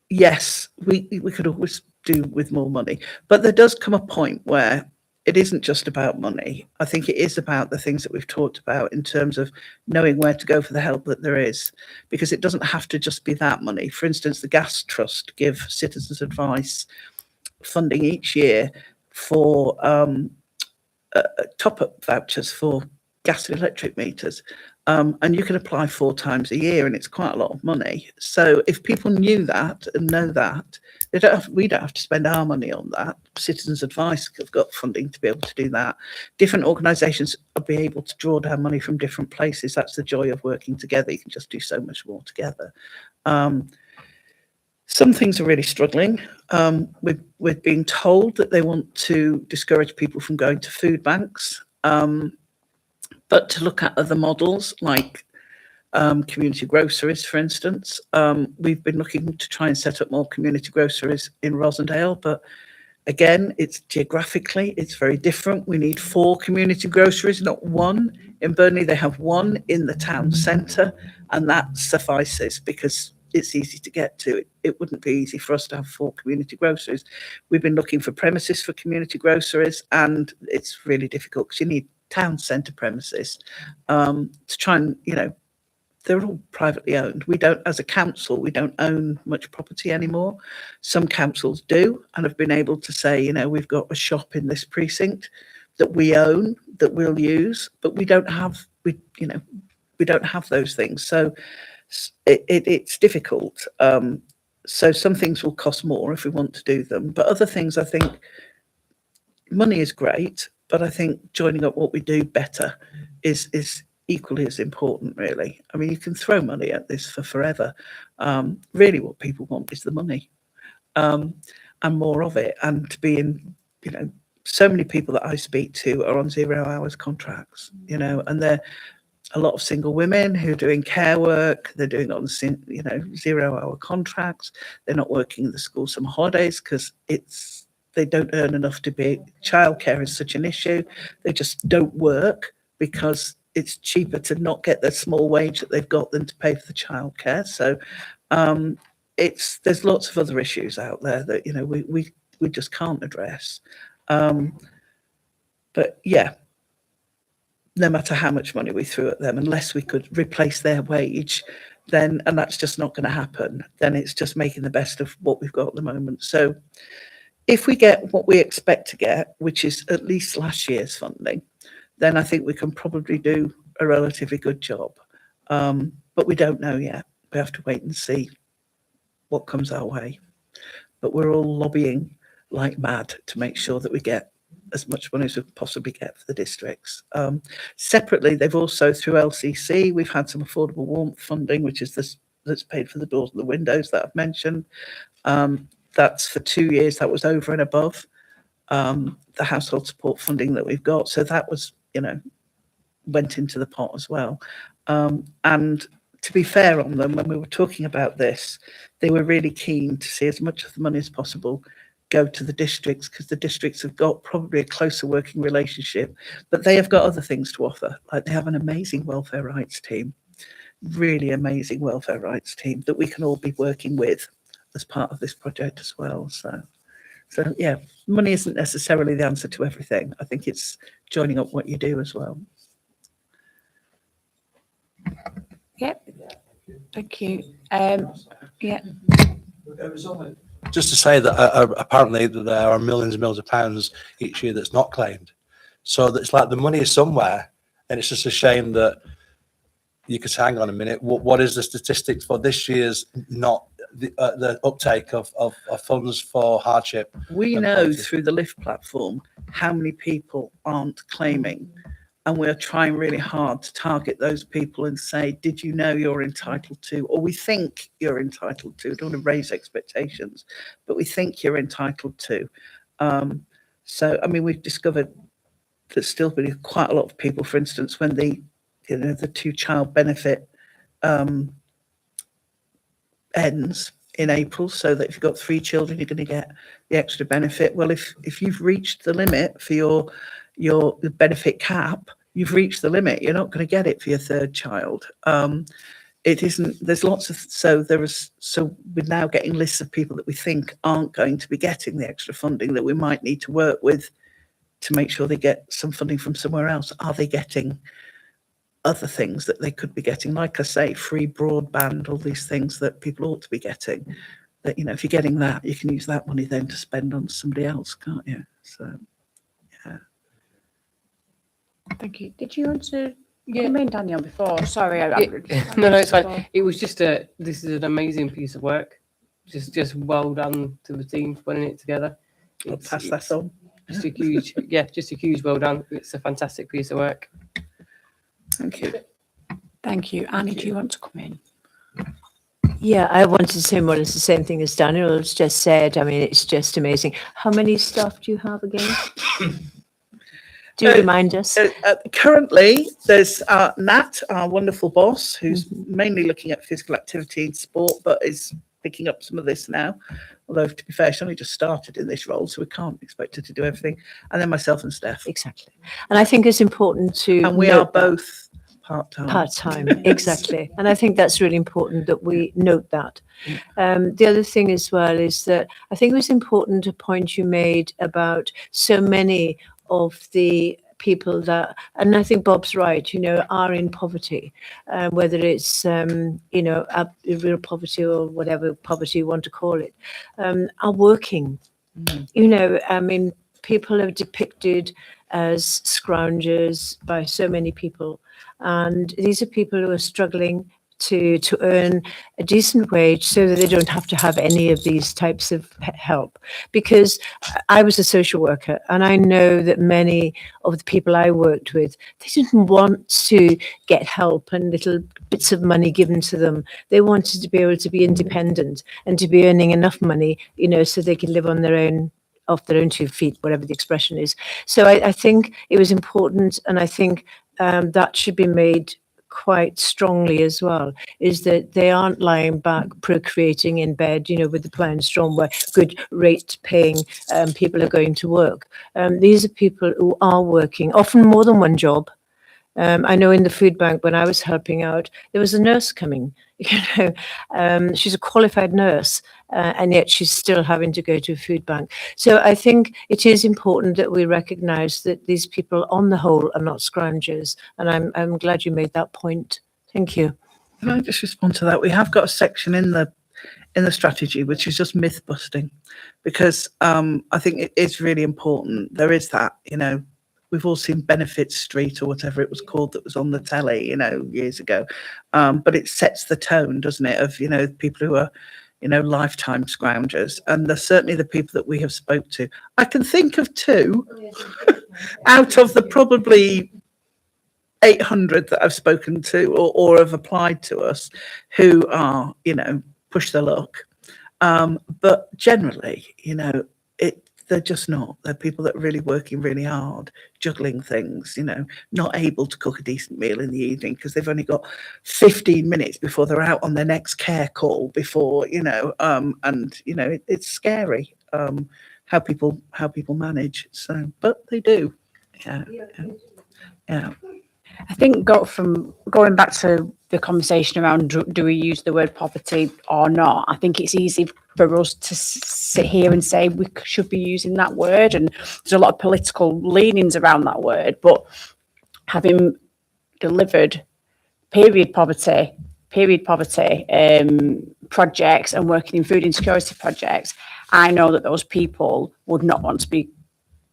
yes, we could always do with more money, but there does come a point where it isn't just about money. I think it is about the things that we've talked about in terms of knowing where to go for the help that there is, because it doesn't have to just be that money. For instance, the Gas Trust give Citizens Advice funding each year for top-up vouchers for gas and electric meters. And you can apply 4 times a year, and it's quite a lot of money. So if people knew that and know that, we don't have to spend our money on that. Citizens Advice have got funding to be able to do that. Different organisations will be able to draw down money from different places. That's the joy of working together. You can just do so much more together. Some things are really struggling. We're being told that they want to discourage people from going to food banks, but to look at other models like community groceries, for instance. We've been looking to try and set up more community groceries in Rosendale, but again, it's geographically, it's very different. We need 4 community groceries, not 1. In Burnley, they have 1 in the town centre, and that suffices because it's easy to get to. It wouldn't be easy for us to have 4 community groceries. We've been looking for premises for community groceries, and it's really difficult because you need town centre premises to try and, they're all privately owned. We don't, as a council, we don't own much property anymore. Some councils do and have been able to say, we've got a shop in this precinct that we own, that we'll use, but we don't have those things. So it's difficult. So some things will cost more if we want to do them, but other things, I think money is great, but I think joining up what we do better is equally as important, really. I mean, you can throw money at this for forever. Really what people want is the money, and more of it, and to be in, so many people that I speak to are on 0 hours contracts, and they're a lot of single women who are doing care work. They're doing it on 0 hour contracts. They're not working in the school summer holidays because they don't earn enough to be. Childcare is such an issue. They just don't work because it's cheaper to not get the small wage that they've got than to pay for the childcare. So there's lots of other issues out there that we just can't address. But yeah, no matter how much money we threw at them, unless we could replace their wage, then, and that's just not going to happen, then it's just making the best of what we've got at the moment. So if we get what we expect to get, which is at least last year's funding, then I think we can probably do a relatively good job. But we don't know yet. We have to wait and see what comes our way. But we're all lobbying like mad to make sure that we get as much money as we possibly get for the districts. Separately, they've also, through LCC, we've had some affordable warmth funding, which is this that's paid for the doors and the windows that I've mentioned. That's for 2 years. That was over and above the household support funding that we've got. So that was, went into the pot as well. And to be fair on them, when we were talking about this, they were really keen to see as much of the money as possible go to the districts, because the districts have got probably a closer working relationship, but they have got other things to offer. Like they have an amazing welfare rights team, really amazing welfare rights team that we can all be working with as part of this project as well. So yeah, money isn't necessarily the answer to everything. I think it's joining up what you do as well. Yep. Thank you. Yeah. Just to say that apparently there are millions and millions of pounds each year that's not claimed. So it's like the money is somewhere, and it's just a shame that you could say, hang on a minute, what is the statistics for this year's not the uptake of funds for hardship? We know through the LIFT platform how many people aren't claiming, and we're trying really hard to target those people and say, did you know you're entitled to, or we think you're entitled to, don't want to raise expectations, but we think you're entitled to. So, I mean, we've discovered there's still been quite a lot of people, for instance, when the 2-child benefit ends in April, so that if you've got 3 children, you're going to get the extra benefit. Well, if you've reached the limit for your benefit cap, you've reached the limit. You're not going to get it for your 3rd child. It isn't. There's lots of so we're now getting lists of people that we think aren't going to be getting the extra funding that we might need to work with to make sure they get some funding from somewhere else. Are they getting other things that they could be getting? Like I say, free broadband, all these things that people ought to be getting. That if you're getting that, you can use that money then to spend on somebody else, can't you? So. Thank you. Did you want to come in, Daniel, before? Sorry. No, it's fine. It was just this is an amazing piece of work. Just well done to the team for putting it together. I'll pass that on. Just a huge well done. It's a fantastic piece of work. Thank you. Thank you. Annie, do you want to come in? Yeah, I wanted to say more or less the same thing as Daniel has just said. I mean, it's just amazing. How many staff do you have again? Do you remind us? Currently, there's Nat, our wonderful boss, who's mainly looking at physical activity and sport, but is picking up some of this now. Although, to be fair, she only just started in this role, so we can't expect her to do everything. And then myself and Steph. Exactly. And I think it's important to And we are both part-time. Part-time, exactly. And I think that's really important that we note that. The other thing as well is that I think it was important a point you made about so many of the people that, and I think Bob's right, are in poverty, whether it's, real poverty or whatever poverty you want to call it, are working. I mean, people are depicted as scroungers by so many people. And these are people who are struggling to earn a decent wage so that they don't have to have any of these types of help. Because I was a social worker, and I know that many of the people I worked with, they didn't want to get help and little bits of money given to them. They wanted to be able to be independent and to be earning enough money, so they could live on their own, off their own 2 feet, whatever the expression is. So I think it was important, and I think that should be made quite strongly as well, is that they aren't lying back procreating in bed, with the plan strong where good rate paying people are going to work. These are people who are working, often more than one job, I know in the food bank when I was helping out, there was a nurse coming. She's a qualified nurse, and yet she's still having to go to a food bank. So I think it is important that we recognise that these people, on the whole, are not scroungers, and I'm glad you made that point. Thank you. Can I just respond to that? We have got a section in the strategy which is just myth busting, because I think it is really important. There is that, we've all seen Benefit Street or whatever it was called that was on the telly, years ago. But it sets the tone, doesn't it, of, people who are, lifetime scroungers. And they're certainly the people that we have spoke to. I can think of 2 out of the probably 800 that I've spoken to or have applied to us who are, push their luck. But generally, they're just not. They're people that are really working really hard, juggling things, not able to cook a decent meal in the evening because they've only got 15 minutes before they're out on their next care call before, it's scary how people manage. So, but they do. Yeah. I think going back to the conversation around do we use the word poverty or not, I think it's easy for us to sit here and say we should be using that word, and there's a lot of political leanings around that word, but having delivered period poverty projects and working in food insecurity projects, I know that those people would not want to be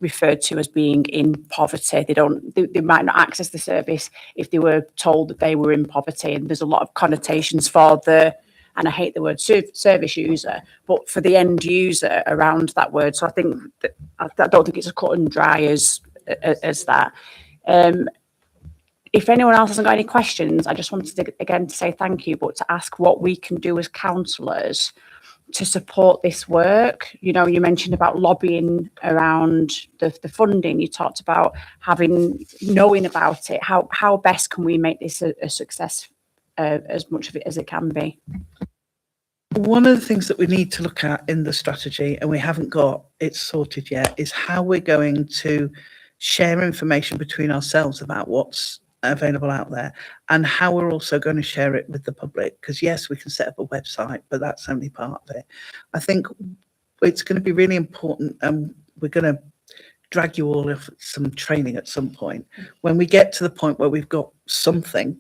referred to as being in poverty. They might not access the service if they were told that they were in poverty, and there's a lot of connotations for and I hate the word service user, but for the end user around that word. So I think that I don't think it's as cut and dry as that. If anyone else hasn't got any questions, I just wanted to say thank you, but to ask what we can do as councillors to support this work. You mentioned about lobbying around the funding. You talked about knowing about it. How best can we make this a success, as much of it as it can be? One of the things that we need to look at in the strategy, and we haven't got it sorted yet, is how we're going to share information between ourselves about what's available out there, and how we're also going to share it with the public. Because yes, we can set up a website, but that's only part of it. I think it's going to be really important, and we're going to drag you all off some training at some point. When we get to the point where we've got something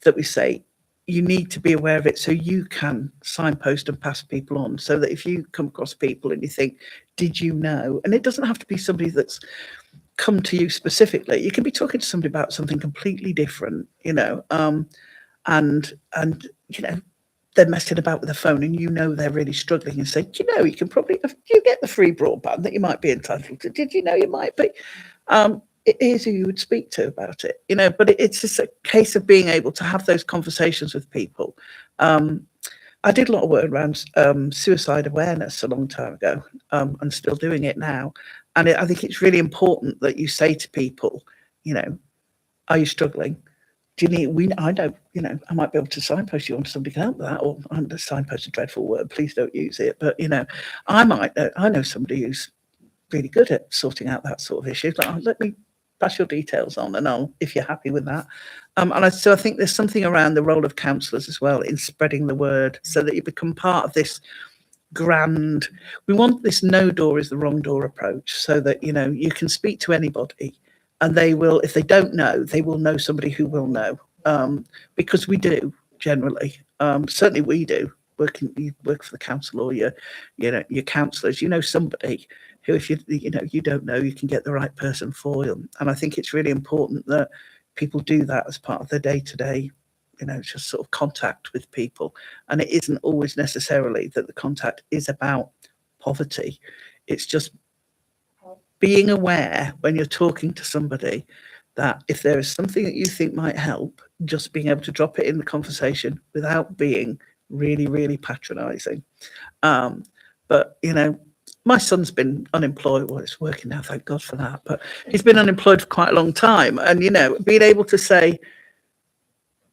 that we say, you need to be aware of it so you can signpost and pass people on, so that if you come across people and you think, did you know? And it doesn't have to be somebody that's come to you specifically. You can be talking to somebody about something completely different, and they're messing about with the phone, and they're really struggling, and say, you can probably, you get the free broadband that you might be entitled to. Did you know you might be? It is who you would speak to about it, but it's just a case of being able to have those conversations with people. I did a lot of work around suicide awareness a long time ago, and still doing it now. And I think it's really important that you say to people, are you struggling? Do you need, I I might be able to signpost you on to somebody who can help with that, or I'm going to signpost a dreadful word, please don't use it. But, I know somebody who's really good at sorting out that sort of issue. Like, let me pass your details on, and if you're happy with that. So I think there's something around the role of councillors as well in spreading the word, so that you become part of this grand. We want this no door is the wrong door approach, so that you can speak to anybody, and they will, if they don't know, they will know somebody who will know, because we do generally. Certainly we do. You work for the council, or your councillors, somebody who, if you don't know, you can get the right person for them. And I think it's really important that people do that as part of their day-to-day, just sort of contact with people. And it isn't always necessarily that the contact is about poverty. It's just being aware when you're talking to somebody that if there is something that you think might help, just being able to drop it in the conversation without being really, really patronising. But, my son's been unemployed. Well, it's working now, thank God for that. But he's been unemployed for quite a long time. And, being able to say,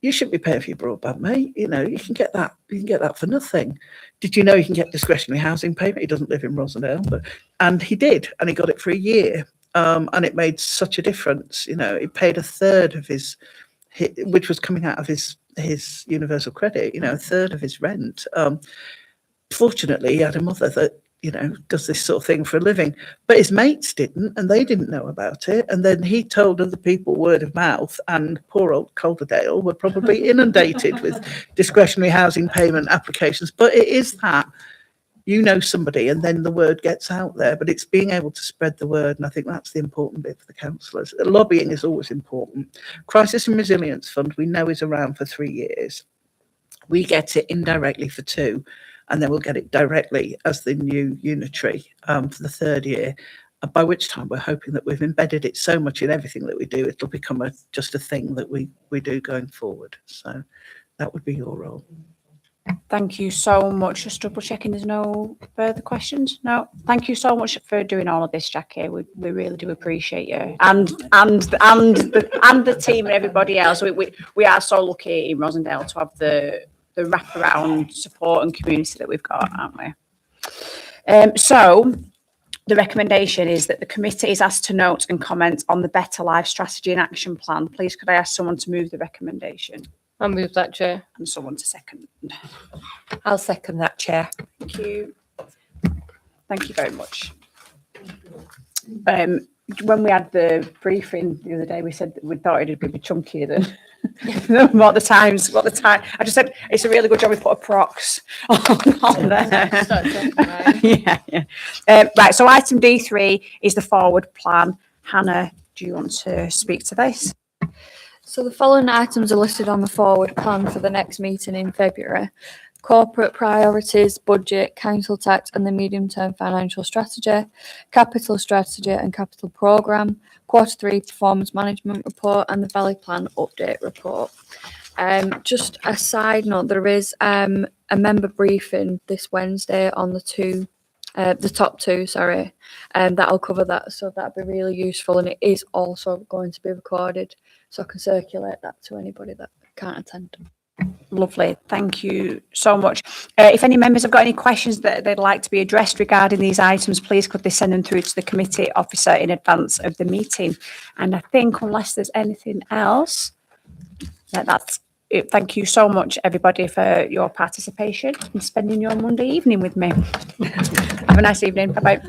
you shouldn't be paying for your broadband, mate. You can get that. You can get that for nothing. Did you know you can get discretionary housing payment? He doesn't live in Rosendale, and he did, and he got it for a year. and it made such a difference. You know, it paid a third of his, which was coming out of his universal credit. You know, a third of his rent. Fortunately, he had a mother that, you know, does this sort of thing for a living, but his mates didn't, and they didn't know about it. And then he told other people word of mouth, and poor old Calderdale were probably inundated with discretionary housing payment applications. But it is that, you know, somebody, and then the word gets out there, but it's being able to spread the word. And I think that's the important bit for the councillors. Lobbying is always important. Crisis and Resilience Fund, we know, is around for 3 years. We get it indirectly for 2. And then we'll get it directly as the new unitary for the 3rd year, by which time we're hoping that we've embedded it so much in everything that we do, it'll become just a thing that we do going forward. So that would be your role. Thank you so much. Just double checking there's no further questions. No, thank you so much for doing all of this, Jackie. We really do appreciate you, and the team and everybody else. We are so lucky in Rosendale to have the wraparound support and community that we've got, aren't we? So the recommendation is that the committee is asked to note and comment on the Better Life Strategy and Action Plan. Please could I ask someone to move the recommendation? I'll move that, Chair. And someone to second. I'll second that, Chair. Thank you. Thank you very much. When we had the briefing the other day, we said that we thought it'd be chunkier than what the time. I just said it's a really good job we put a prox on there. Yeah. Right. So item D3 is the forward plan. Hannah, do you want to speak to this? So the following items are listed on the forward plan for the next meeting in February. Corporate priorities, budget, council tax and the medium-term financial strategy, capital strategy and capital programme, Q3 performance management report and the Valley Plan update report. Just a side note, there is a member briefing this Wednesday on the top two, that'll cover that, so that'd be really useful, and it is also going to be recorded, so I can circulate that to anybody that can't attend. Lovely, thank you so much. If any members have got any questions that they'd like to be addressed regarding these items, please could they send them through to the committee officer in advance of the meeting. And I think unless there's anything else, that's it. Thank you so much everybody for your participation and spending your Monday evening with me. Have a nice evening, bye bye.